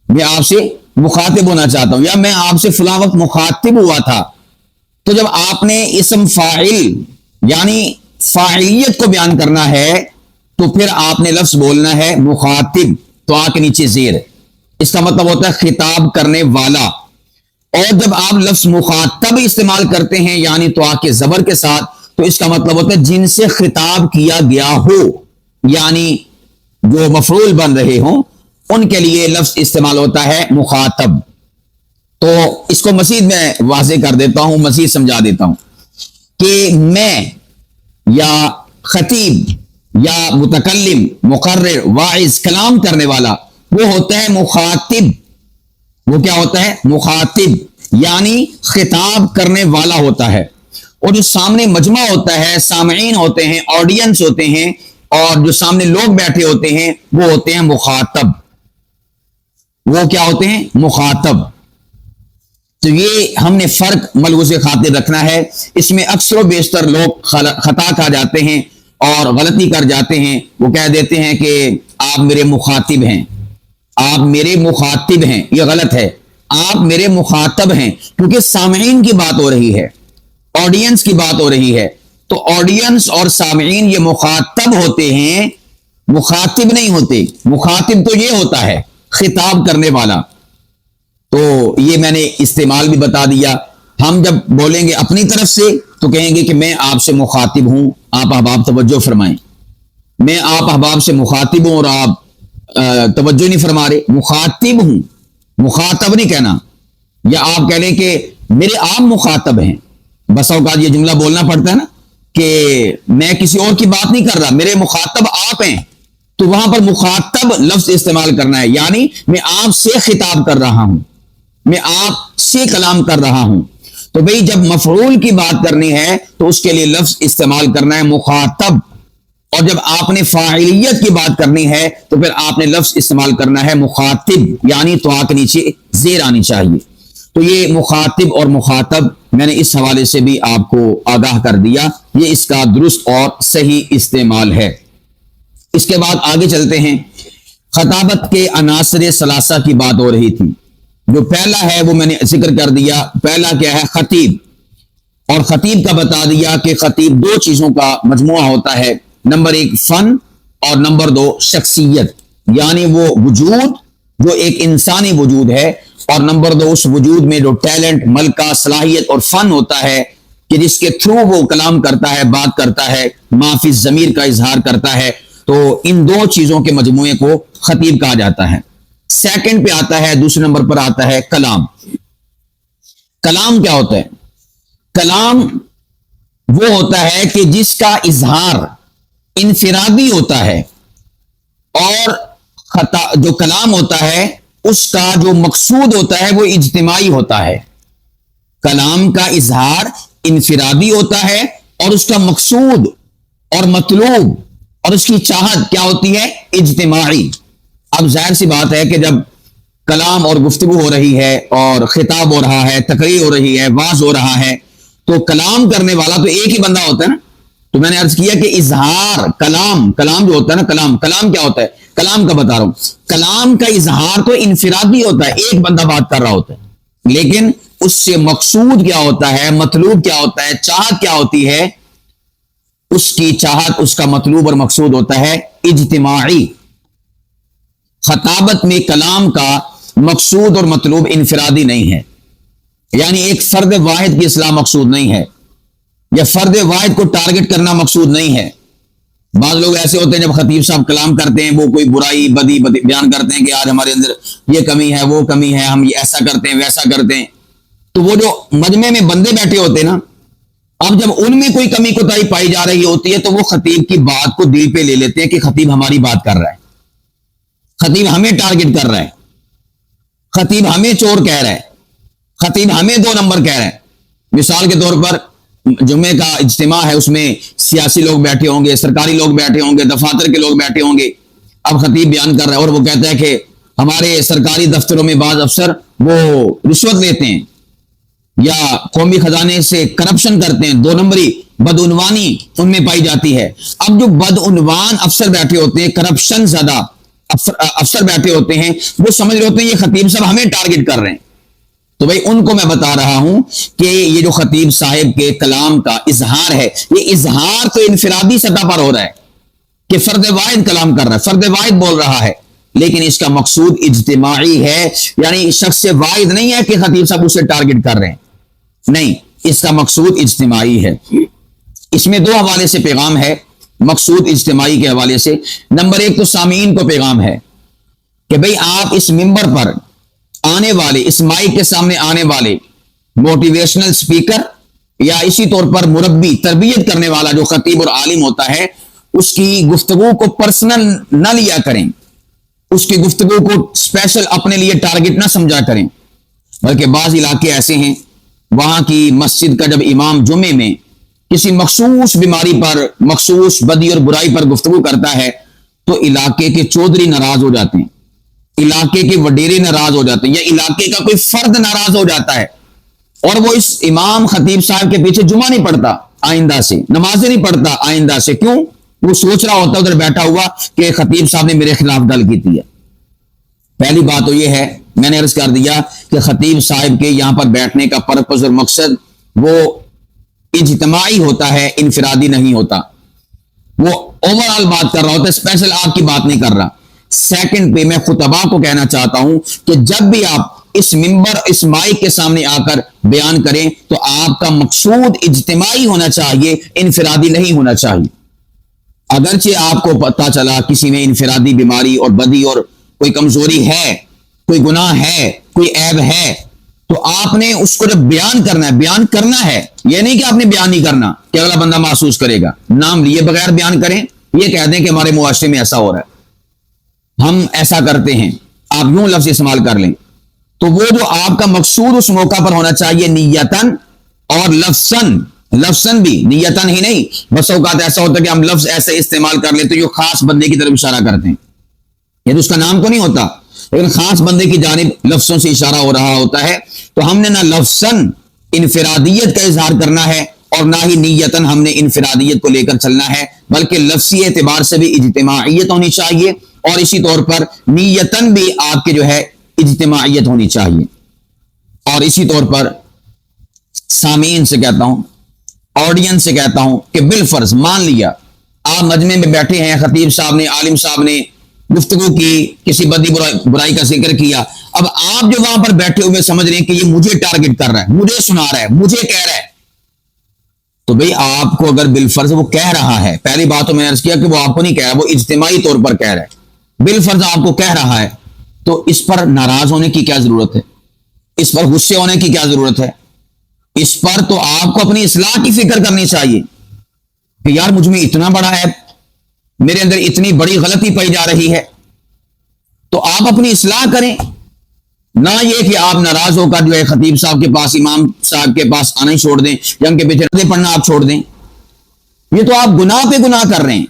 میں آپ سے مخاطب ہونا چاہتا ہوں, یا میں آپ سے فلاں وقت مخاطب ہوا تھا. تو جب آپ نے اسم فاعل یعنی فاعلیت کو بیان کرنا ہے تو پھر آپ نے لفظ بولنا ہے مخاطب, تو آ کے نیچے زیر. اس کا مطلب ہوتا ہے خطاب کرنے والا. اور جب آپ لفظ مخاطب استعمال کرتے ہیں یعنی تو آ کے زبر کے ساتھ, تو اس کا مطلب ہوتا ہے جن سے خطاب کیا گیا ہو, یعنی جو مفعول بن رہے ہوں ان کے لیے لفظ استعمال ہوتا ہے مخاطب. تو اس کو مزید میں واضح کر دیتا ہوں, مزید سمجھا دیتا ہوں کہ میں یا خطیب یا متکلم, مقرر, واعظ, کلام کرنے والا, وہ ہوتا ہے مخاطب. وہ کیا ہوتا ہے؟ مخاطب, یعنی خطاب کرنے والا ہوتا ہے. اور جو سامنے مجمع ہوتا ہے, سامعین ہوتے ہیں, آڈینس ہوتے ہیں, اور جو سامنے لوگ بیٹھے ہوتے ہیں وہ ہوتے ہیں مخاطب. وہ کیا ہوتے ہیں؟ مخاطب. تو یہ ہم نے فرق ملحوظ خاطر رکھنا ہے. اس میں اکثر و بیشتر لوگ خطا کھا جاتے ہیں اور غلطی کر جاتے ہیں. وہ کہہ دیتے ہیں کہ آپ میرے مخاطب ہیں, آپ میرے مخاطب ہیں. یہ غلط ہے, آپ میرے مخاطب ہیں, کیونکہ سامعین کی بات ہو رہی ہے, آڈینس کی بات ہو رہی ہے. تو آڈینس اور سامعین یہ مخاطب ہوتے ہیں, مخاطب نہیں ہوتے. مخاطب تو یہ ہوتا ہے خطاب کرنے والا. تو یہ میں نے استعمال بھی بتا دیا. ہم جب بولیں گے اپنی طرف سے تو کہیں گے کہ میں آپ سے مخاطب ہوں. آپ احباب توجہ فرمائیں, میں آپ احباب سے مخاطب ہوں اور آپ توجہ نہیں فرما رہے. مخاطب ہوں, مخاطب نہیں کہنا. یا آپ کہہ لیں کہ میرے آپ مخاطب ہیں. بس اوقات یہ جملہ بولنا پڑتا ہے نا کہ میں کسی اور کی بات نہیں کر رہا, میرے مخاطب آپ ہیں. تو وہاں پر مخاطب لفظ استعمال کرنا ہے, یعنی میں آپ سے خطاب کر رہا ہوں, میں آپ سے کلام کر رہا ہوں. تو بھئی جب مفعول کی بات کرنی ہے تو اس کے لیے لفظ استعمال کرنا ہے مخاطب. اور جب آپ نے فاعلیت کی بات کرنی ہے تو پھر آپ نے لفظ استعمال کرنا ہے مخاطب, یعنی تو آ کے نیچے زیر آنی چاہیے. تو یہ مخاطب اور مخاطب میں نے اس حوالے سے بھی آپ کو آگاہ کر دیا. یہ اس کا درست اور صحیح استعمال ہے. اس کے بعد آگے چلتے ہیں. خطابت کے عناصر ثلاثہ کی بات ہو رہی تھی. جو پہلا ہے وہ میں نے ذکر کر دیا. پہلا کیا ہے؟ خطیب. اور خطیب کا بتا دیا کہ خطیب دو چیزوں کا مجموعہ ہوتا ہے. نمبر ایک فن اور نمبر دو شخصیت, یعنی وہ وجود جو ایک انسانی وجود ہے, اور نمبر دو اس وجود میں جو ٹیلنٹ, ملکہ, صلاحیت اور فن ہوتا ہے کہ جس کے تھرو وہ کلام کرتا ہے، بات کرتا ہے، معافی ضمیر کا اظہار کرتا ہے، تو ان دو چیزوں کے مجموعے کو خطیب کہا جاتا ہے۔ سیکنڈ پہ آتا ہے، دوسرے نمبر پر آتا ہے کلام۔ کلام کیا ہوتا ہے؟ کلام وہ ہوتا ہے کہ جس کا اظہار انفرادی ہوتا ہے، اور جو کلام ہوتا ہے اس کا جو مقصود ہوتا ہے وہ اجتماعی ہوتا ہے۔ کلام کا اظہار انفرادی ہوتا ہے اور اس کا مقصود اور مطلوب اور اس کی چاہت کیا ہوتی ہے؟ اجتماعی۔ اب ظاہر سی بات ہے کہ جب کلام اور گفتگو ہو رہی ہے اور خطاب ہو رہا ہے، تقریر ہو رہی ہے، واعظ ہو رہا ہے، تو کلام کرنے والا تو ایک ہی بندہ ہوتا ہے نا۔ تو میں نے عرض کیا کہ اظہار کلام جو ہوتا ہے نا، کلام کیا ہوتا ہے؟ کلام کا بتا رہا ہوں، کلام کا اظہار تو انفرادی ہوتا ہے، ایک بندہ بات کر رہا ہوتا ہے، لیکن اس سے مقصود کیا ہوتا ہے، مطلوب کیا ہوتا ہے، چاہت کیا ہوتی ہے؟ اس کی چاہت، اس کا مطلوب اور مقصود ہوتا ہے اجتماعی۔ خطابت میں کلام کا مقصود اور مطلوب انفرادی نہیں ہے، یعنی ایک فرد واحد کی اصلاح مقصود نہیں ہے، یا فرد واحد کو ٹارگٹ کرنا مقصود نہیں ہے۔ بعض لوگ ایسے ہوتے ہیں جب خطیب صاحب کلام کرتے ہیں وہ کوئی برائی بدی بیان کرتے ہیں کہ آج ہمارے اندر یہ کمی ہے، وہ کمی ہے، ہم ایسا کرتے ہیں، ویسا کرتے ہیں۔ تو وہ جو مجمع میں بندے بیٹھے ہوتے ہیں نا، اب جب ان میں کوئی کمی کوتاہی پائی جا رہی ہوتی ہے تو وہ خطیب کی بات کو دل پہ لے لیتے ہیں کہ خطیب ہماری بات کر رہا ہے، خطیب ہمیں ٹارگٹ کر رہا ہے، خطیب ہمیں چور کہہ رہا ہے، خطیب ہمیں 2 نمبر کہہ رہا ہے۔ مثال کے طور پر جمعے کا اجتماع ہے، اس میں سیاسی لوگ بیٹھے ہوں گے، سرکاری لوگ بیٹھے ہوں گے، دفاتر کے لوگ بیٹھے ہوں گے۔ اب خطیب بیان کر رہا ہے اور وہ کہتا ہے کہ ہمارے سرکاری دفتروں میں بعض افسر وہ رشوت لیتے ہیں یا قومی خزانے سے کرپشن کرتے ہیں، 2 نمبری بدعنوانی ان میں پائی جاتی ہے۔ اب جو بدعنوان افسر بیٹھے ہوتے ہیں، کرپشن زدہ افسر بیٹھے ہوتے ہیں، وہ سمجھ رہے ہوتے ہیں یہ خطیب صاحب ہمیں ٹارگٹ کر رہے ہیں۔ تو بھائی ان کو میں بتا رہا ہوں کہ یہ جو خطیب صاحب کے کلام کا اظہار ہے، یہ اظہار تو انفرادی سطح پر ہو رہا ہے کہ فرد واحد کلام کر رہا ہے، فرد واحد بول رہا ہے، لیکن اس کا مقصود اجتماعی ہے، یعنی شخص واحد نہیں ہے کہ خطیب صاحب اسے ٹارگٹ کر رہے ہیں، نہیں، اس کا مقصود اجتماعی ہے۔ اس میں 2 حوالے سے پیغام ہے مقصود اجتماعی کے حوالے سے۔ نمبر 1 تو سامعین کو پیغام ہے کہ بھئی آپ اس منبر پر آنے والے، اس مائک کے سامنے آنے والے موٹیویشنل سپیکر یا اسی طور پر مربی، تربیت کرنے والا جو خطیب اور عالم ہوتا ہے، اس کی گفتگو کو پرسنل نہ لیا کریں، اس کی گفتگو کو اسپیشل اپنے لیے ٹارگٹ نہ سمجھا کریں، بلکہ بعض علاقے ایسے ہیں وہاں کی مسجد کا جب امام جمعے میں کسی مخصوص بیماری پر، مخصوص بدی اور برائی پر گفتگو کرتا ہے تو علاقے کے چودھری ناراض ہو جاتے ہیں، علاقے کے وڈیرے ناراض ہو جاتے ہیں، یا علاقے کا کوئی فرد ناراض ہو جاتا ہے، اور وہ اس امام خطیب صاحب کے پیچھے جمعہ نہیں پڑھتا آئندہ سے، نمازیں نہیں پڑھتا آئندہ سے۔ کیوں؟ وہ سوچ رہا ہوتا ہے ادھر بیٹھا ہوا کہ خطیب صاحب نے میرے خلاف گل کی تھی ہے۔ پہلی بات تو یہ ہے، میں نے عرض کر دیا کہ خطیب صاحب کے یہاں پر بیٹھنے کا پرپس اور مقصد وہ اجتماعی ہوتا ہے، انفرادی نہیں ہوتا، وہ اوور آل بات کر رہا ہوتا ہے، اسپیشل آپ کی بات نہیں کر رہا۔ سیکنڈ پہ میں خطباء کو کہنا چاہتا ہوں کہ جب بھی آپ اس منبر، اس مائک کے سامنے آ کر بیان کریں تو آپ کا مقصود اجتماعی ہونا چاہیے، انفرادی نہیں ہونا چاہیے۔ اگرچہ آپ کو پتہ چلا کسی میں انفرادی بیماری اور بدی اور کوئی کمزوری ہے، کوئی گناہ ہے، کوئی عیب ہے، تو آپ نے اس کو جب بیان کرنا ہے، بیان کرنا ہے، یہ نہیں کہ آپ نے بیان نہیں کرنا کہ اگلا بندہ محسوس کرے گا، نام لیے بغیر بیان کریں، یہ کہہ دیں کہ ہمارے معاشرے میں ایسا ہو رہا ہے، ہم ایسا کرتے ہیں، آپ یوں لفظ استعمال کر لیں، تو وہ جو آپ کا مقصود اس موقع پر ہونا چاہیے نیتن اور لفظن بھی، نیتن ہی نہیں، بس اوقات ایسا ہوتا ہے کہ ہم لفظ ایسے استعمال کر لیتے جو خاص بندے کی طرف اشارہ کرتے ہیں، یہ تو اس کا نام تو نہیں ہوتا، لیکن خاص بندے کی جانب لفظوں سے اشارہ ہو رہا ہوتا ہے، تو ہم نے نہ لفظن انفرادیت کا اظہار کرنا ہے اور نہ ہی نیتن ہم نے انفرادیت کو لے کر چلنا ہے، بلکہ لفظی اعتبار سے بھی اجتماعیت ہونی چاہیے، اور اسی طور پر نیتن بھی آپ کے جو ہے اجتماعیت ہونی چاہیے۔ اور اسی طور پر سامعین سے کہتا ہوں، آڈینس سے کہتا ہوں کہ بالفرض مان لیا آپ مجمع میں بیٹھے ہیں، خطیب صاحب نے، عالم صاحب نے گفتگو کی، کسی بدی برائی کا ذکر کیا، اب آپ جو وہاں پر بیٹھے ہوئے سمجھ رہے ہیں کہ یہ مجھے ٹارگٹ کر رہا ہے، مجھے سنا رہا ہے، مجھے کہہ رہا ہے، تو بھئی آپ کو اگر بالفرض وہ کہہ رہا ہے، پہلی بات تو میں نے عرض کیا کہ وہ آپ کو نہیں کہہ رہا، وہ اجتماعی طور پر کہہ رہا ہے، بالفرض آپ کو کہہ رہا ہے، تو اس پر ناراض ہونے کی کیا ضرورت ہے؟ اس پر غصے ہونے کی کیا ضرورت ہے؟ اس پر تو آپ کو اپنی اصلاح کی فکر کرنی چاہیے کہ یار مجھ میں اتنا بڑا ہے، میرے اندر اتنی بڑی غلطی پائی جا رہی ہے، تو آپ اپنی اصلاح کریں، نہ یہ کہ آپ ناراض ہو کر جو ہے خطیب صاحب کے پاس، امام صاحب کے پاس آنا ہی چھوڑ دیں، یا ان کے پیچھے نمازیں پڑھنا آپ چھوڑ دیں۔ یہ تو آپ گناہ پہ گناہ کر رہے ہیں،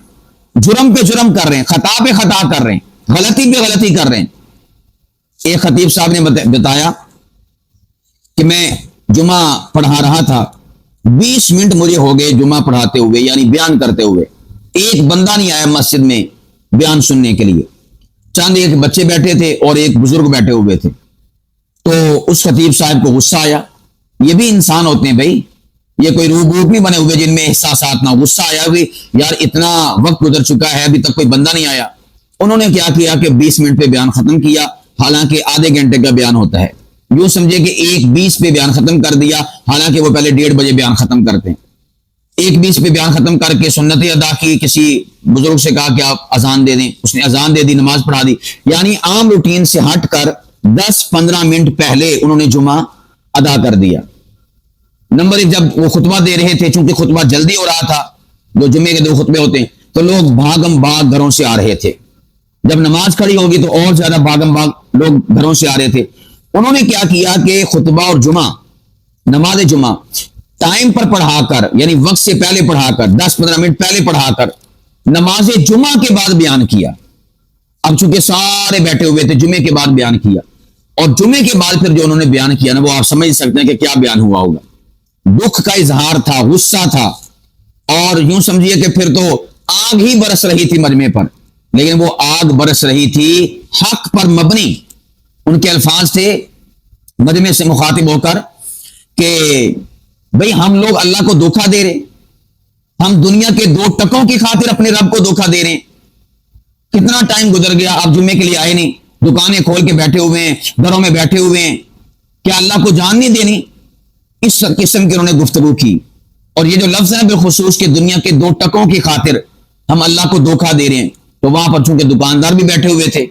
جرم پہ جرم کر رہے ہیں، خطا پہ خطا کر رہے ہیں، غلطی پہ غلطی کر رہے ہیں۔ ایک خطیب صاحب نے بتایا کہ میں جمعہ پڑھا رہا تھا، 20 منٹ مجھے ہو گئے جمعہ پڑھاتے ہوئے، یعنی بیان کرتے ہوئے، ایک بندہ نہیں آیا مسجد میں بیان سننے کے لیے، چند ایک بچے بیٹھے تھے اور ایک بزرگ بیٹھے ہوئے تھے۔ تو اس خطیب صاحب کو غصہ آیا، یہ بھی انسان ہوتے ہیں بھائی، یہ کوئی روح نہیں بنے ہوئے جن میں احساسات نہ ہو۔ غصہ آیا بھی یار اتنا وقت گزر چکا ہے ابھی تک کوئی بندہ نہیں آیا۔ انہوں نے کیا کیا کہ 20 منٹ پہ بیان ختم کیا، حالانکہ آدھے گھنٹے کا بیان ہوتا ہے، یوں سمجھے کہ 1:20 پہ بیان ختم کر دیا، حالانکہ وہ پہلے 1:30 بجے بیان ختم کرتے ہیں۔ 1:20 پہ بیان ختم کر کے سنتیں ادا کی، کسی بزرگ سے کہا کہ آپ اذان دے دیں، اس نے اذان دے دی، نماز پڑھا دی، یعنی عام روٹین سے ہٹ کر 10-15 منٹ پہلے انہوں نے جمعہ ادا کر دیا۔ نمبر ایک، جب وہ خطبہ دے رہے تھے، چونکہ خطبہ جلدی ہو رہا تھا، جو جمعے کے 2 خطبے ہوتے ہیں، تو لوگ بھاگم بھاگ گھروں سے آ رہے تھے۔ جب نماز کھڑی ہوگی تو اور زیادہ بھاگم بھاگ لوگ گھروں سے آ رہے تھے۔ انہوں نے کیا کیا کہ خطبہ اور جمعہ، نماز جمعہ ٹائم پر پڑھا کر، یعنی وقت سے پہلے پڑھا کر، 10-15 منٹ پہلے پڑھا کر نماز جمعہ کے بعد بیان کیا۔ اب چونکہ سارے بیٹھے ہوئے تھے، جمعے کے بعد بیان کیا، اور جمعے کے بعد پھر جو انہوں نے بیان کیا نا، وہ آپ سمجھ سکتے ہیں کہ کیا بیان ہوا ہوگا۔ دکھ کا اظہار تھا، غصہ تھا، اور یوں سمجھیے کہ پھر تو آگ ہی برس رہی تھی مجمع پر، لیکن وہ آگ برس رہی تھی حق پر مبنی۔ ان کے الفاظ تھے مجمع سے مخاطب ہو کر کہ بھئی ہم لوگ اللہ کو دھوکہ دے رہے، ہم دنیا کے 2 ٹکوں کی خاطر اپنے رب کو دھوکہ دے رہے ہیں۔ کتنا ٹائم گزر گیا، آپ جمعے کے لیے آئے نہیں، دکانیں کھول کے بیٹھے ہوئے ہیں، گھروں میں بیٹھے ہوئے ہیں، کیا اللہ کو جان نہیں دینی؟ اس قسم کی انہوں نے گفتگو کی۔ اور یہ جو لفظ ہے بالخصوص کہ دنیا کے 2 ٹکوں کی خاطر ہم اللہ کو دھوکہ دے رہے ہیں، تو وہاں پر چونکہ دکاندار بھی بیٹھے ہوئے تھے،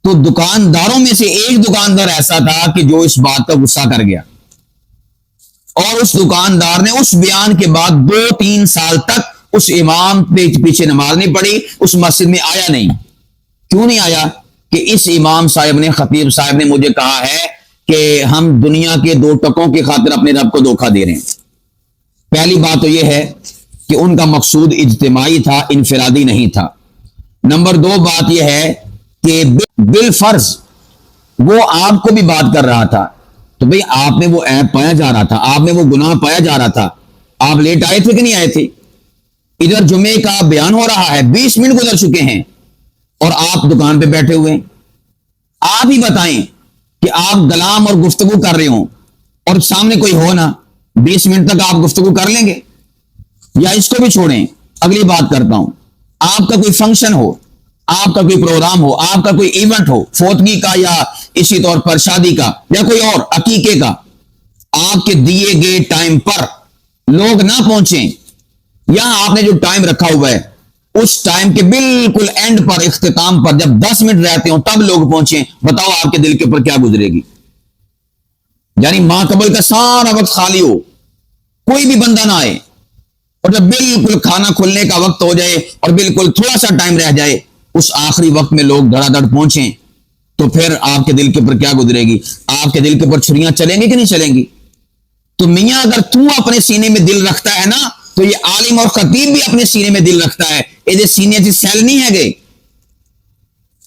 تو دکانداروں میں سے ایک دکاندار ایسا تھا کہ جو اس بات کا غصہ کر گیا، اور اس دکاندار نے اس بیان کے بعد 2-3 سال تک اس امام پیچھے نماز نہیں پڑھی، اس مسجد میں آیا نہیں۔ کیوں نہیں آیا؟ کہ اس امام صاحب نے، خطیب صاحب نے مجھے کہا ہے کہ ہم دنیا کے 2 ٹکوں کی خاطر اپنے رب کو دھوکہ دے رہے ہیں۔ پہلی بات تو یہ ہے کہ ان کا مقصود اجتماعی تھا، انفرادی نہیں تھا۔ نمبر 2 بات یہ ہے کہ بالفرض وہ آپ کو بھی بات کر رہا تھا، تو بھئی آپ میں وہ عیب پایا جا رہا تھا، آپ میں وہ گناہ پایا جا رہا تھا، آپ لیٹ آئے تھے کہ نہیں آئے تھے؟ ادھر جمعے کا بیان ہو رہا ہے، 20 منٹ گزر چکے ہیں، اور آپ دکان پہ بیٹھے ہوئے ہیں۔ آپ ہی بتائیں کہ آپ کلام اور گفتگو کر رہے ہوں اور سامنے کوئی ہو نا، 20 منٹ تک آپ گفتگو کر لیں گے؟ یا اس کو بھی چھوڑیں، اگلی بات کرتا ہوں، آپ کا کوئی فنکشن ہو، آپ کا کوئی پروگرام ہو، آپ کا کوئی ایونٹ ہو، فوتگی کا یا اسی طور پر شادی کا یا کوئی اور عقیقے کا، آپ کے دیے گئے ٹائم پر لوگ نہ پہنچیں، یا آپ نے جو ٹائم رکھا ہوا ہے اس ٹائم کے بالکل اینڈ پر، اختتام پر جب 10 منٹ رہتے ہوں تب لوگ پہنچیں، بتاؤ آپ کے دل کے اوپر کیا گزرے گی؟ یعنی ماں قبل کا سارا وقت خالی ہو، کوئی بھی بندہ نہ آئے، اور جب بالکل کھانا کھلنے کا وقت ہو جائے اور بالکل تھوڑا سا ٹائم رہ جائے، اس آخری وقت میں لوگ دھڑا دھڑ پہنچیں، تو پھر آپ کے دل کے اوپر کیا گزرے گی؟ آپ کے دل کے اوپر چھریاں چلیں گی کہ نہیں چلیں گی؟ تو میاں اگر تو اپنے سینے میں دل رکھتا ہے نا، تو یہ عالم اور خطیب بھی اپنے سینے میں دل رکھتا ہے۔ یہ سینے سے سیل نہیں ہے گئے،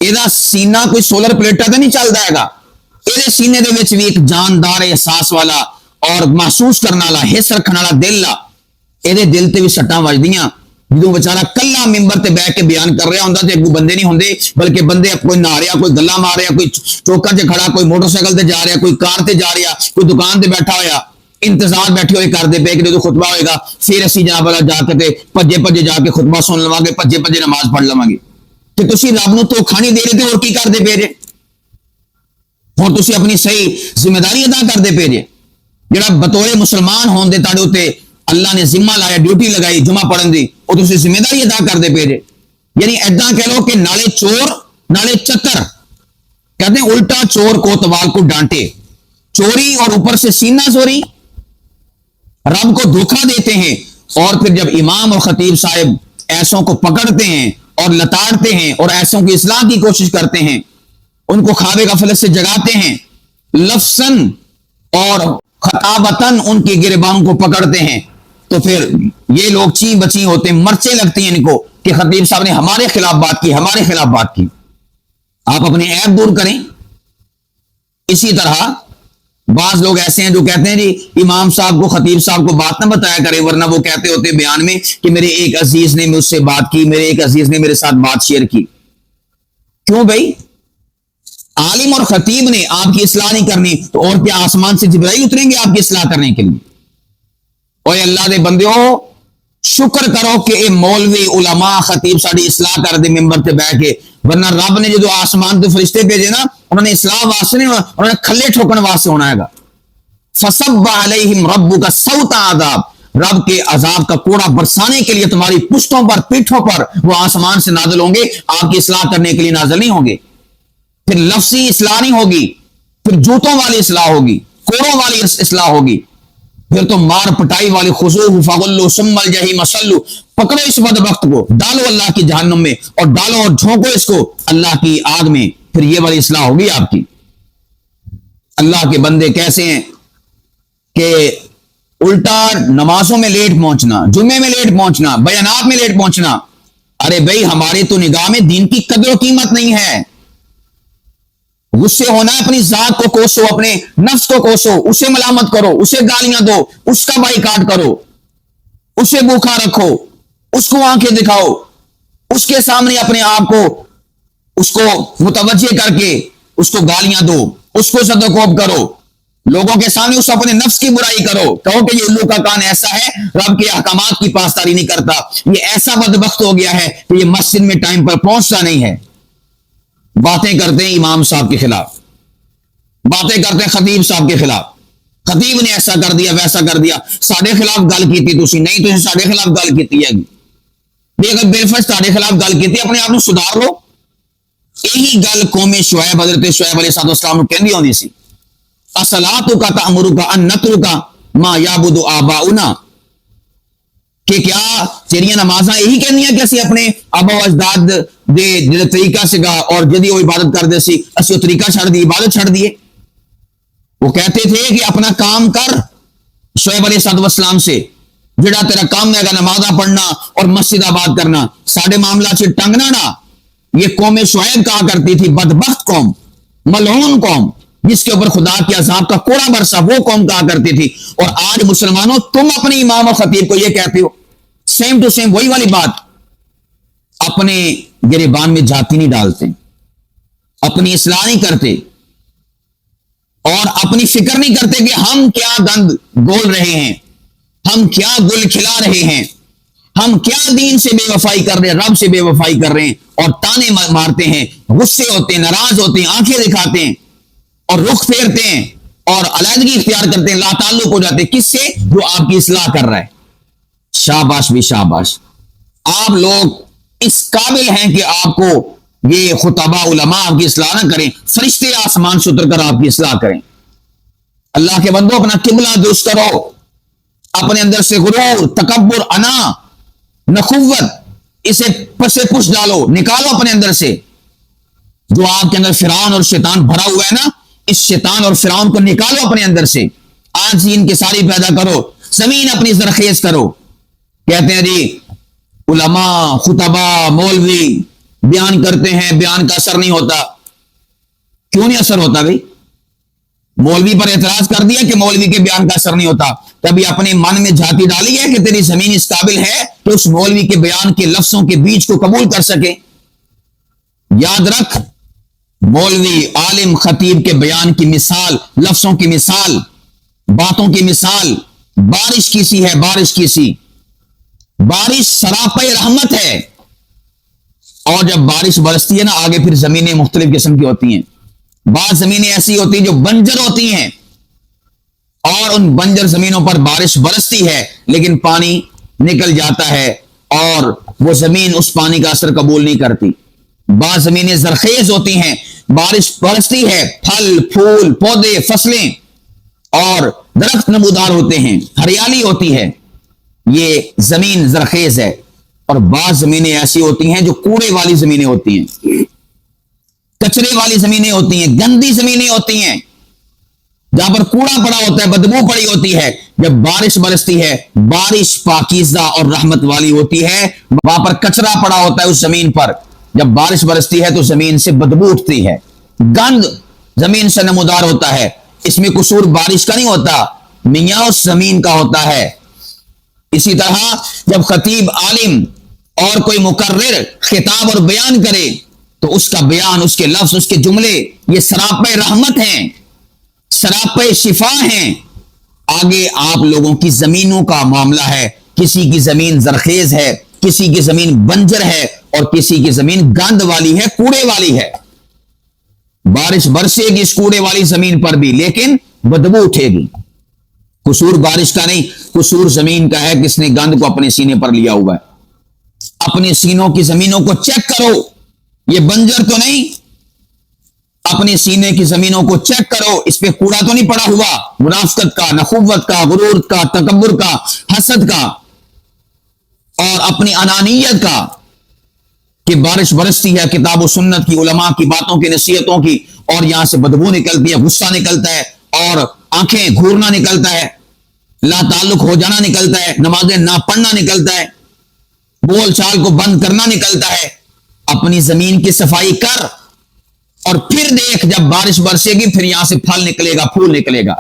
یہ سینہ کوئی سولر پلیٹا تو نہیں چل جائے گا، یہ سینے دے وچ بھی ایک جاندار احساس والا اور محسوس کرنے والا، حس رکھنے والا دل لا، یہ دل تے بھی سٹاں وجدیاں۔ جدوں بیچارہ کلا ممبر تے بیٹھ کے بیان کر رہا ہوندا تے اگوں بندے نہیں ہوندے، بلکہ بندے کوئی نہا رہا، کوئی گلا مار رہا، کوئی چوکر تے کھڑا، کوئی موٹر سائیکل تے جا رہا، کوئی کار تے جا رہا، کوئی دکان تے بیٹھا ہوا، انتظار بیٹھے ہوئے کرتے پے کہ جدوں خطبہ ہوئے گا پھر اسی جناب والا جا کے پجے جا کے خطبہ سن لواں گے، پجے نماز پڑھ لواں گے۔ تے تسی رب نوں دھوکھا نہیں دے رہے تے اور کی کردے پے جے؟ ہن تسی اپنی صحیح ذمہ داری ادا کردے پے جے، جڑا بطور مسلمان ہون دے تاڑے اوتے اللہ نے ذمہ لایا, ڈیوٹی لگائی جمعہ پڑھن دی, اور تسی ذمہ داری ادا کر دے پیجے. یعنی ایداں کہہ لو کہ نالے چور نالے چتر, کہتے ہیں الٹا چور کوتوال کو ڈانٹے, چوری اور اوپر سے سینہ چوری, رب کو دھوکہ دیتے ہیں. اور پھر جب امام اور خطیب صاحب ایسوں کو پکڑتے ہیں اور لتاڑتے ہیں اور ایسوں کی اصلاح کی کوشش کرتے ہیں, ان کو خواب غفلت سے جگاتے ہیں, لفظاً اور خطابتاً ان کے گریبانوں کو پکڑتے ہیں, تو پھر یہ لوگ چی بچی ہوتے ہیں, مرچیں لگتی ہیں ان کو کہ خطیب صاحب نے ہمارے خلاف بات کی, ہمارے خلاف بات کی. آپ اپنے عیب دور کریں. اسی طرح بعض لوگ ایسے ہیں جو کہتے ہیں جی امام صاحب کو خطیب صاحب کو بات نہ بتایا کرے, ورنہ وہ کہتے ہوتے بیان میں کہ میرے ایک عزیز نے مجھ سے بات کی, میرے ایک عزیز نے میرے ساتھ بات شیئر کی. کیوں بھائی؟ عالم اور خطیب نے آپ کی اصلاح نہیں کرنی تو اور کیا آسمان سے جبرائیل اتریں گے آپ کی اصلاح کرنے کے لیے؟ اور اللہ دے بندیو, شکر کرو کہ اے مولوی علماء خطیب ساری اصلاح کر دے ممبر تے بیٹھ کے, ورنہ رب نے جو آسمان تو فرشتے بھیجے نا, انہوں نے اصلاح واسطے نہیں, انہوں نے کھلے ٹھوکن واسطے ہونا ہے گا. فصب علیہم ربک صوت عذاب, رب کے عذاب کا کوڑا برسانے کے لیے تمہاری پشتوں پر پیٹھوں پر وہ آسمان سے نازل ہوں گے, آپ کی اصلاح کرنے کے لیے نازل نہیں ہوں گے. پھر لفظی اصلاح نہیں ہوگی, پھر جوتوں والی اصلاح ہوگی, کوڑوں والی اصلاح ہوگی, پھر تو مار پٹائی والی خذوہ فغلوا ثم الجحیم صلوا, پکڑو اس بدبخت کو, ڈالو اللہ کی جہنم میں, اور ڈالو اور جھونکو اس کو اللہ کی آگ میں. پھر یہ والی اصلاح ہوگی آپ کی. اللہ کے بندے کیسے ہیں کہ الٹا نمازوں میں لیٹ پہنچنا, جمعے میں لیٹ پہنچنا, بیانات میں لیٹ پہنچنا. ارے بھائی ہمارے تو نگاہ میں دین کی قدر و قیمت نہیں ہے. غصے ہونا ہے, اپنی ذات کو کوسو, اپنے نفس کو کوسو, اسے ملامت کرو, اسے گالیاں دو, اس کا بائیکاٹ کرو, اسے بھوکا رکھو, اس کو آنکھیں دکھاؤ, اس کے سامنے اپنے آپ کو اس کو متوجہ کر کے اس کو گالیاں دو, اس کو صدقوب کرو, لوگوں کے سامنے اس اپنے نفس کی برائی کرو, کہو کہ یہ الو کا کان ایسا ہے, رب کے احکامات کی پاسداری نہیں کرتا, یہ ایسا بدبخت ہو گیا ہے کہ یہ مسجد میں ٹائم پر پہنچتا نہیں ہے. باتیں کرتے ہیں امام صاحب کے خلاف, باتیں کرتے ہیں خطیب صاحب کے خلاف, خطیب نے ایسا کر دیا ویسا کر دیا, ساڈے خلاف گل کیتی تسی نہیں, تسی ساڈے خلاف گل کیتی ہے, اگر بالفرض ساڈے خلاف گل کیتی اپنے آپ کو سدھار لو. یہی گل قوم شعیب حضرت شعیب علیہ السلام نو کہندی ہوندی سی, اصلاتک تأمرک ان نترک ما یعبد آباؤنا, کہ کیا تیریاں نمازاں یہی کہندیاں کہ اسی اپنے آبا و اجداد دے جڑا طریقہ سگا اور جدی وہ عبادت کردے سی اسی وہ طریقہ چھڑ دی, عبادت چھڑ دیے. وہ کہتے تھے کہ اپنا کام کر شعیب علیہ السلام سے, جڑا تیرا کام ہے گا نمازاں پڑھنا اور مسجد آباد کرنا, ساڈے معاملہ سے ٹنگنا نہ. یہ قوم شعیب کہا کرتی تھی بدبخت قوم, ملعون قوم, جس کے اوپر خدا کے عذاب کا کوڑا برسا, وہ قوم کہا کرتی تھی. اور آج مسلمانوں تم اپنے امام و خطیب کو یہ کہتے ہو, سیم ٹو سیم وہی والی بات. اپنے گریبان میں جاتی نہیں ڈالتے, اپنی اصلاح نہیں کرتے, اور اپنی فکر نہیں کرتے کہ ہم کیا گند گول رہے ہیں, ہم کیا گل کھلا رہے ہیں, ہم کیا دین سے بے وفائی کر رہے ہیں, رب سے بے وفائی کر رہے ہیں, اور تانے مارتے ہیں, غصے ہوتے ہیں, ناراض ہوتے ہیں, آنکھیں دکھاتے ہیں اور رخ پھیرتے ہیں اور علیحدگی اختیار کرتے ہیں, لا تعلق ہو جاتے ہیں. کس سے؟ جو آپ کی اصلاح کر رہا ہے. شاباش بھی شاباش, آپ لوگ اس قابل ہیں کہ آپ کو یہ خطبہ علماء آپ کی اصلاح نہ کریں, فرشتے آسمان سے اتر کر آپ کی اصلاح کریں. اللہ کے بندو اپنا قبلہ درست کرو, اپنے اندر سے غرور, تکبر, انا, نخوت, اسے پسے پش ڈالو, نکالو اپنے اندر سے. جو آپ کے اندر فرعون اور شیطان بھرا ہوا ہے نا, اس شیطان اور فرعون کو نکالو اپنے اندر سے, آج ہی انکساری پیدا کرو, زمین اپنی زرخیز کرو. کہتے ہیں جی علماء, خطبہ, مولوی بیان کرتے ہیں, بیان کا اثر نہیں ہوتا. کیوں نہیں اثر ہوتا بھائی؟ مولوی پر اعتراض کر دیا کہ مولوی کے بیان کا اثر نہیں ہوتا, کبھی اپنے من میں جھاتی ڈالی ہے کہ تیری زمین اس قابل ہے کہ اس مولوی کے بیان کے لفظوں کے بیچ کو قبول کر سکے؟ یاد رکھ, مولوی, عالم, خطیب کے بیان کی مثال, لفظوں کی مثال, باتوں کی مثال بارش کی سی ہے, بارش کی سی. بارش سراپا رحمت ہے, اور جب بارش برستی ہے نا آگے پھر زمینیں مختلف قسم کی ہوتی ہیں. بعض زمینیں ایسی ہوتی ہیں جو بنجر ہوتی ہیں, اور ان بنجر زمینوں پر بارش برستی ہے لیکن پانی نکل جاتا ہے اور وہ زمین اس پانی کا اثر قبول نہیں کرتی. بعض زمینیں زرخیز ہوتی ہیں، بارش برستی ہے، پھل پھول پودے فصلیں اور درخت نمودار ہوتے ہیں، ہریالی ہوتی ہے، یہ زمین زرخیز ہے. اور بعض زمینیں ایسی ہوتی ہیں جو کوڑے والی زمینیں ہوتی ہیں، کچرے والی زمینیں ہوتی ہیں، گندی زمینیں ہوتی ہیں جہاں پر کوڑا پڑا ہوتا ہے، بدبو پڑی ہوتی ہے. جب بارش برستی ہے، بارش پاکیزہ اور رحمت والی ہوتی ہے، وہاں پر کچرا پڑا ہوتا ہے اس زمین پر. جب بارش برستی ہے تو زمین سے بدبو اٹھتی ہے، گند زمین سے نمودار ہوتا ہے. اس میں قصور بارش کا نہیں ہوتا، میاں اس زمین کا ہوتا ہے. اسی طرح جب خطیب عالم اور کوئی مقرر خطاب اور بیان کرے تو اس کا بیان، اس کے لفظ، اس کے جملے یہ سراپے رحمت ہیں، سراپے شفا ہیں. آگے آپ لوگوں کی زمینوں کا معاملہ ہے، کسی کی زمین زرخیز ہے، کسی کی زمین بنجر ہے اور کسی کی زمین گند والی ہے، کوڑے والی ہے. بارش برسے گی اس کوڑے والی زمین پر بھی لیکن بدبو اٹھے گی. قصور بارش کا نہیں، قصور زمین کا ہے، کس نے گند کو اپنے سینے پر لیا ہوا ہے. اپنے سینوں کی زمینوں کو چیک کرو، یہ بنجر تو نہیں. اپنے سینے کی زمینوں کو چیک کرو، اس پہ کوڑا تو نہیں پڑا ہوا منافقت کا، نخوت کا، غرور کا، تکبر کا، حسد کا اور اپنی انانیت کا. کہ بارش برستی ہے کتاب و سنت کی، علماء کی باتوں کی، نصیحتوں کی، اور یہاں سے بدبو نکلتی ہے، غصہ نکلتا ہے اور آنکھیں گھورنا نکلتا ہے، لا تعلق ہو جانا نکلتا ہے، نمازیں نہ پڑھنا نکلتا ہے، بول چال کو بند کرنا نکلتا ہے. اپنی زمین کی صفائی کر اور پھر دیکھ، جب بارش برسے گی پھر یہاں سے پھل نکلے گا، پھول نکلے گا.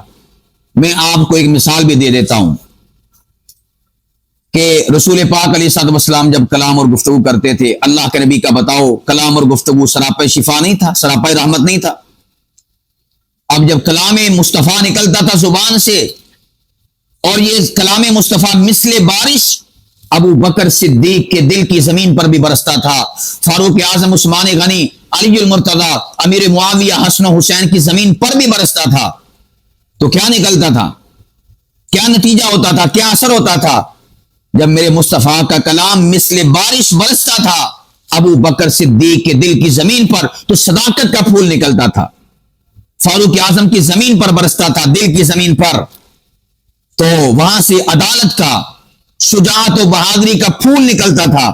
میں آپ کو ایک مثال بھی دے دیتا ہوں کہ رسول پاک علیہ الصلوۃ والسلام جب کلام اور گفتگو کرتے تھے، اللہ کے نبی کا بتاؤ کلام اور گفتگو سراپے شفا نہیں تھا، سراپے رحمت نہیں تھا. اب جب کلام مصطفیٰ نکلتا تھا زبان سے اور یہ کلام مصطفیٰ مثل بارش ابو بکر صدیق کے دل کی زمین پر بھی برستا تھا، فاروق اعظم عثمان غنی، علی المرتضی، امیر معاویہ، حسن و حسین کی زمین پر بھی برستا تھا. تو کیا نکلتا تھا؟ کیا نتیجہ ہوتا تھا؟ کیا اثر ہوتا تھا؟ جب میرے مصطفیٰ کا کلام مثل بارش برستا تھا ابو بکر صدیق کے دل کی زمین پر تو صداقت کا پھول نکلتا تھا. فاروق اعظم کی زمین پر برستا تھا، دل کی زمین پر، تو وہاں سے عدالت کا، شجاعت و بہادری کا پھول نکلتا تھا.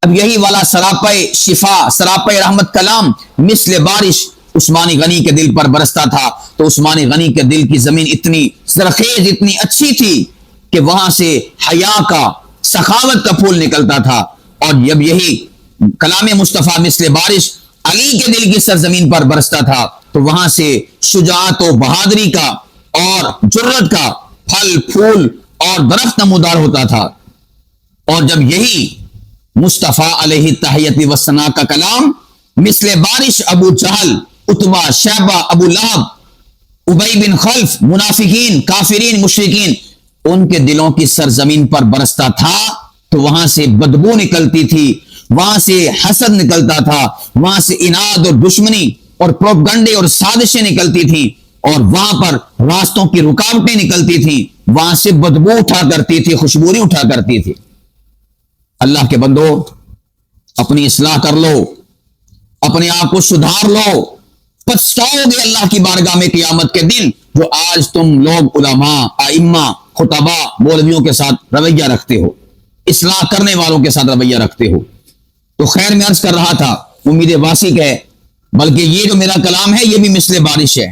اب یہی والا سراپے شفا، سراپے رحمت کلام مثل بارش عثمانی غنی کے دل پر برستا تھا تو عثمانی غنی کے دل کی زمین اتنی زرخیز، اتنی اچھی تھی کہ وہاں سے حیا کا، سخاوت کا پھول نکلتا تھا. اور جب یہی کلام مصطفیٰ مثل بارش علی کے دل کی سرزمین پر برستا تھا تو وہاں سے شجاعت و بہادری کا اور جرت کا پھل پھول اور درخت نمودار ہوتا تھا. اور جب یہی مصطفیٰ علیہ تحیت و ثنا کا کلام مثل بارش ابو جہل، اتبا، شیبہ، ابو لہب، ابی بن خلف، منافقین، کافرین، مشرکین، ان کے دلوں کی سرزمین پر برستا تھا تو وہاں سے بدبو نکلتی تھی، وہاں سے حسد نکلتا تھا، وہاں سے اناد اور دشمنی اور پروپگنڈے اور سازشیں نکلتی تھیں، اور وہاں پر راستوں کی رکاوٹیں نکلتی تھیں، وہاں سے بدبو اٹھا کرتی تھی، خوشبو نہیں اٹھا کرتی تھی. اللہ کے بندو، اپنی اصلاح کر لو، اپنے آپ کو سدھار لو، پچھتاؤ گے اللہ کی بارگاہ میں قیامت کے دن جو آج تم لوگ علماء، ائمہ، خطبہ، مولویوں کے ساتھ رویہ رکھتے ہو، اصلاح کرنے والوں کے ساتھ رویہ رکھتے ہو. تو خیر میں عرض کر رہا تھا، امید واسق ہے، بلکہ یہ جو میرا کلام ہے یہ بھی مثل بارش ہے،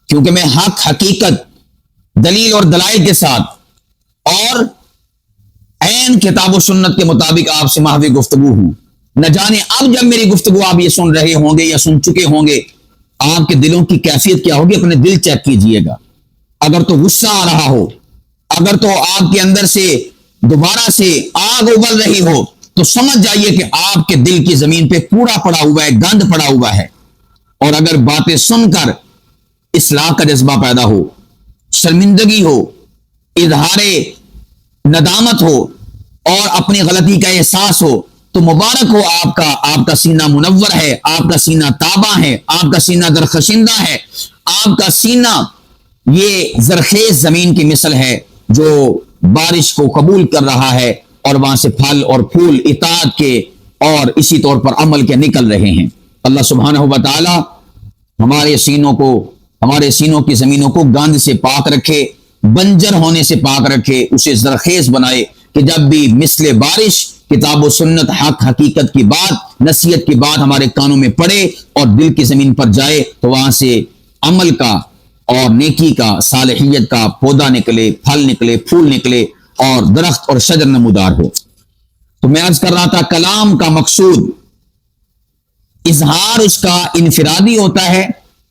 کیونکہ میں حق، حقیقت، دلیل اور دلائل کے ساتھ اور عین کتاب و سنت کے مطابق آپ سے محو گفتگو ہوں. نہ جانے اب جب میری گفتگو آپ یہ سن رہے ہوں گے یا سن چکے ہوں گے، آپ کے دلوں کی کیفیت کیا ہوگی، اپنے دل چیک کیجئے گا. اگر تو غصہ آ رہا ہو، اگر تو آپ کے اندر سے دوبارہ سے آگ ابل رہی ہو تو سمجھ جائیے کہ آپ کے دل کی زمین پہ کوڑا پڑا ہوا ہے، گند پڑا ہوا ہے. اور اگر باتیں سن کر اصلاح کا جذبہ پیدا ہو، شرمندگی ہو، اظہار ندامت ہو اور اپنی غلطی کا احساس ہو تو مبارک ہو آپ کا سینہ منور ہے، آپ کا سینہ تابہ ہے، آپ کا سینہ درخشندہ ہے، آپ کا سینہ یہ زرخیز زمین کی مثل ہے جو بارش کو قبول کر رہا ہے اور وہاں سے پھل اور پھول اطاعت کے اور اسی طور پر عمل کے نکل رہے ہیں۔ اللہ سبحانہ و تعالی ہمارے سینوں کی زمینوں کو گند سے پاک رکھے، بنجر ہونے سے پاک رکھے، اسے زرخیز بنائے کہ جب بھی مثل بارش کتاب و سنت، حق حقیقت کی بات، نصیحت کی بات ہمارے کانوں میں پڑے اور دل کی زمین پر جائے تو وہاں سے عمل کا اور نیکی کا، صالحیت کا پودا نکلے، پھل نکلے، پھول نکلے اور درخت اور شجر نمودار ہو۔ تو میں عرض کر رہا تھا کلام کا مقصود اظہار اس کا انفرادی ہوتا ہے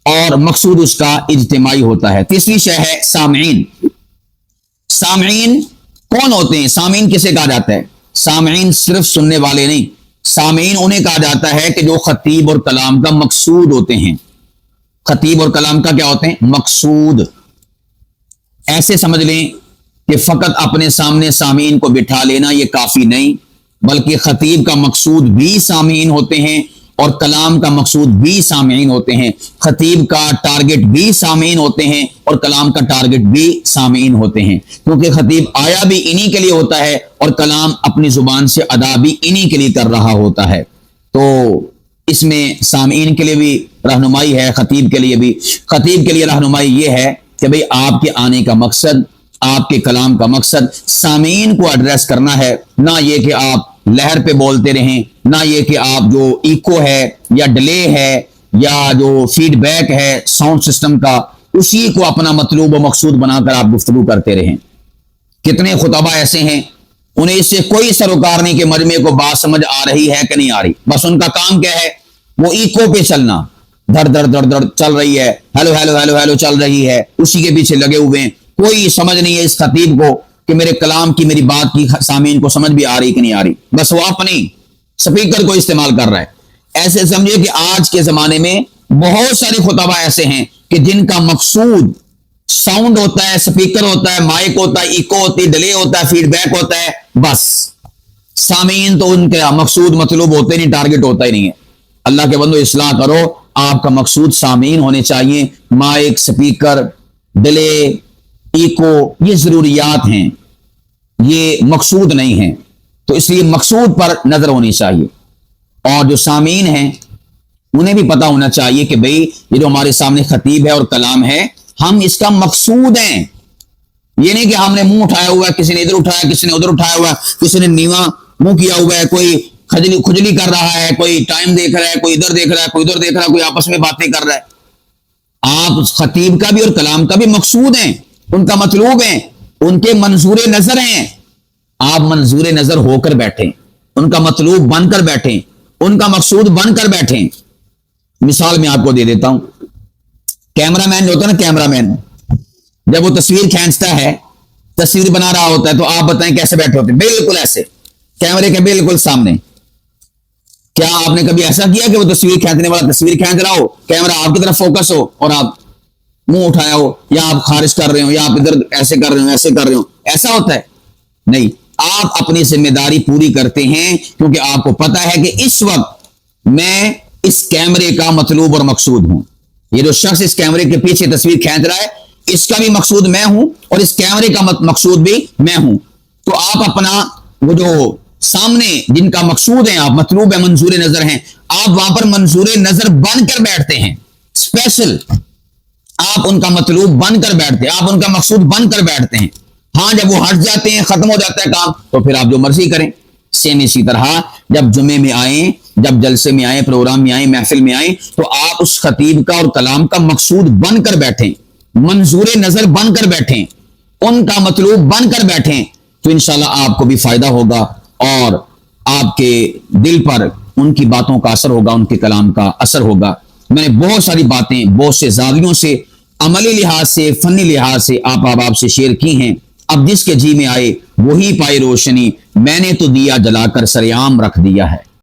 اور مقصود اس کا اجتماعی ہوتا ہے۔ تیسری شے ہے سامعین۔ سامعین کون ہوتے ہیں؟ سامعین کسے کہا جاتا ہے؟ سامعین صرف سننے والے نہیں، سامعین انہیں کہا جاتا ہے کہ جو خطیب اور کلام کا مقصود ہوتے ہیں۔ خطیب اور کلام کا کیا ہوتے ہیں؟ مقصود۔ ایسے سمجھ لیں کہ فقط اپنے سامنے سامعین کو بٹھا لینا یہ کافی نہیں، بلکہ خطیب کا مقصود بھی سامعین ہوتے ہیں اور کلام کا مقصود بھی سامعین ہوتے ہیں۔ خطیب کا ٹارگٹ بھی سامعین ہوتے ہیں اور کلام کا ٹارگٹ بھی سامعین ہوتے ہیں، کیونکہ خطیب آیا بھی انہی کے لیے ہوتا ہے اور کلام اپنی زبان سے ادا بھی انہی کے لیے کر رہا ہوتا ہے۔ تو اس میں سامعین کے لیے بھی رہنمائی ہے، خطیب کے لیے بھی۔ خطیب کے لیے رہنمائی یہ ہے کہ بھئی آپ کے آنے کا مقصد، آپ کے کلام کا مقصد سامعین کو ایڈریس کرنا ہے، نہ یہ کہ آپ لہر پہ بولتے رہیں، نہ یہ کہ آپ جو ایکو ہے یا ڈیلے ہے یا جو فیڈ بیک ہے ساؤنڈ سسٹم کا، اسی کو اپنا مطلوب و مقصود بنا کر آپ گفتگو کرتے رہیں۔ کتنے خطبہ ایسے ہیں انہیں اس سے کوئی سروکار نہیں کہ مجمع کو بات سمجھ آ رہی ہے کہ نہیں آ رہی، بس ان کا کام کیا ہے؟ وہ ایکو پہ چلنا، دھڑ دھڑ دھڑ دھڑ چل رہی ہے، ہیلو ہیلو ہیلو ہیلو چل رہی ہے، اسی کے پیچھے لگے ہوئے ہیں۔ کوئی سمجھ نہیں ہے اس خطیب کو کہ میرے کلام کی، میری بات کی سامعین کو سمجھ بھی آ رہی کہ نہیں آ رہی، بس وہ اپنی سپیکر کو استعمال کر رہا ہے۔ ایسے سمجھے کہ آج کے زمانے میں بہت سارے خطبہ ایسے ہیں کہ جن کا مقصود ساؤنڈ ہوتا ہے، سپیکر ہوتا ہے، مائک ہوتا ہے، ایکو ہوتی ہے، ڈیلے ہوتا ہے، فیڈ بیک ہوتا ہے، بس سامعین تو ان کا مقصود مطلوب ہوتے نہیں، ٹارگٹ ہوتا ہی نہیں ہے۔ اللہ کے بندو اصلاح کرو، آپ کا مقصود سامعین ہونے چاہیے۔ مائک، سپیکر، ڈیلے، ایکو یہ ضروریات ہیں، یہ مقصود نہیں ہیں، تو اس لیے مقصود پر نظر ہونی چاہیے۔ اور جو سامعین ہیں انہیں بھی پتا ہونا چاہیے کہ بھئی یہ جو ہمارے سامنے خطیب ہے اور کلام ہے، ہم اس کا مقصود ہیں۔ یہ نہیں کہ ہم نے منہ اٹھایا ہوا ہے، کسی نے ادھر اٹھایا، کسی نے ادھر اٹھایا ہوا ہے، کسی نے نیواں منہ کیا ہوا ہے، کوئی کھجلی کر رہا ہے، کوئی ٹائم دیکھ رہا ہے، کوئی ادھر دیکھ رہا ہے، کوئی ادھر دیکھ رہا ہے، کوئی آپس میں باتیں کر رہا ہے۔ آپ خطیب کا بھی اور کلام کا بھی مقصود ہیں، ان کا مطلوب ہیں، ان کے منظور نظر ہیں۔ آپ منظور نظر ہو کر بیٹھیں، ان کا مطلوب بن کر بیٹھیں، ان کا مقصود بن کر بیٹھیں۔ مثال میں آپ کو دے دیتا ہوں، کیمرہ مین جو ہوتا ہے نا، کیمرہ مین جب وہ تصویر کھینچتا ہے، تصویر بنا رہا ہوتا ہے، تو آپ بتائیں کیسے بیٹھے ہوتے ہیں؟ بالکل ایسے، کیمرے کے بالکل سامنے۔ کیا آپ نے کبھی ایسا کیا کہ وہ تصویر کھینچنے والا تصویر کھینچ رہا ہو، کیمرہ آپ کی طرف فوکس ہو اور آپ منہ اٹھایا ہو، یا آپ خارج کر رہے ہو، یا آپ ادھر ایسے کر رہے ہو، ایسے کر رہے ہو؟ ایسا ہوتا ہے؟ نہیں، آپ اپنی ذمہ داری پوری کرتے ہیں، کیونکہ آپ کو پتا ہے کہ اس وقت میں اس کیمرے کا مطلوب اور مقصود ہوں۔ یہ جو شخص اس کیمرے کے پیچھے تصویر کھینچ رہا ہے، اس کا بھی مقصود میں ہوں اور اس کیمرے کا مقصود بھی میں ہوں۔ تو آپ اپنا وہ جو سامنے جن کا مقصود ہے، آپ مطلوب ہے، منظور نظر ہیں، آپ وہاں پر منظور نظر بن کر بیٹھتے ہیں، اسپیشل آپ ان کا مطلوب بن کر بیٹھتے ہیں، آپ ان کا مقصود بن کر بیٹھتے ہیں۔ ہاں جب وہ ہٹ جاتے ہیں، ختم ہو جاتا ہے کام، تو پھر آپ جو مرضی کریں۔ سیم اسی طرح جب جمعے میں آئیں، جب جلسے میں آئیں، پروگرام میں آئیں، محفل میں آئیں، تو آپ اس خطیب کا اور کلام کا مقصود بن کر بیٹھیں، منظور نظر بن کر بیٹھیں، ان کا مطلوب بن کر بیٹھیں، تو انشاءاللہ آپ کو بھی فائدہ ہوگا اور آپ کے دل پر ان کی باتوں کا اثر ہوگا، ان کے کلام کا اثر ہوگا۔ میں نے بہت ساری باتیں بہت سے زاویوں سے، عملی لحاظ سے، فنی لحاظ سے آپ سے شیئر کی ہیں۔ اب جس کے جی میں آئے وہی پائے روشنی، میں نے تو دیا جلا کر سریعام رکھ دیا ہے۔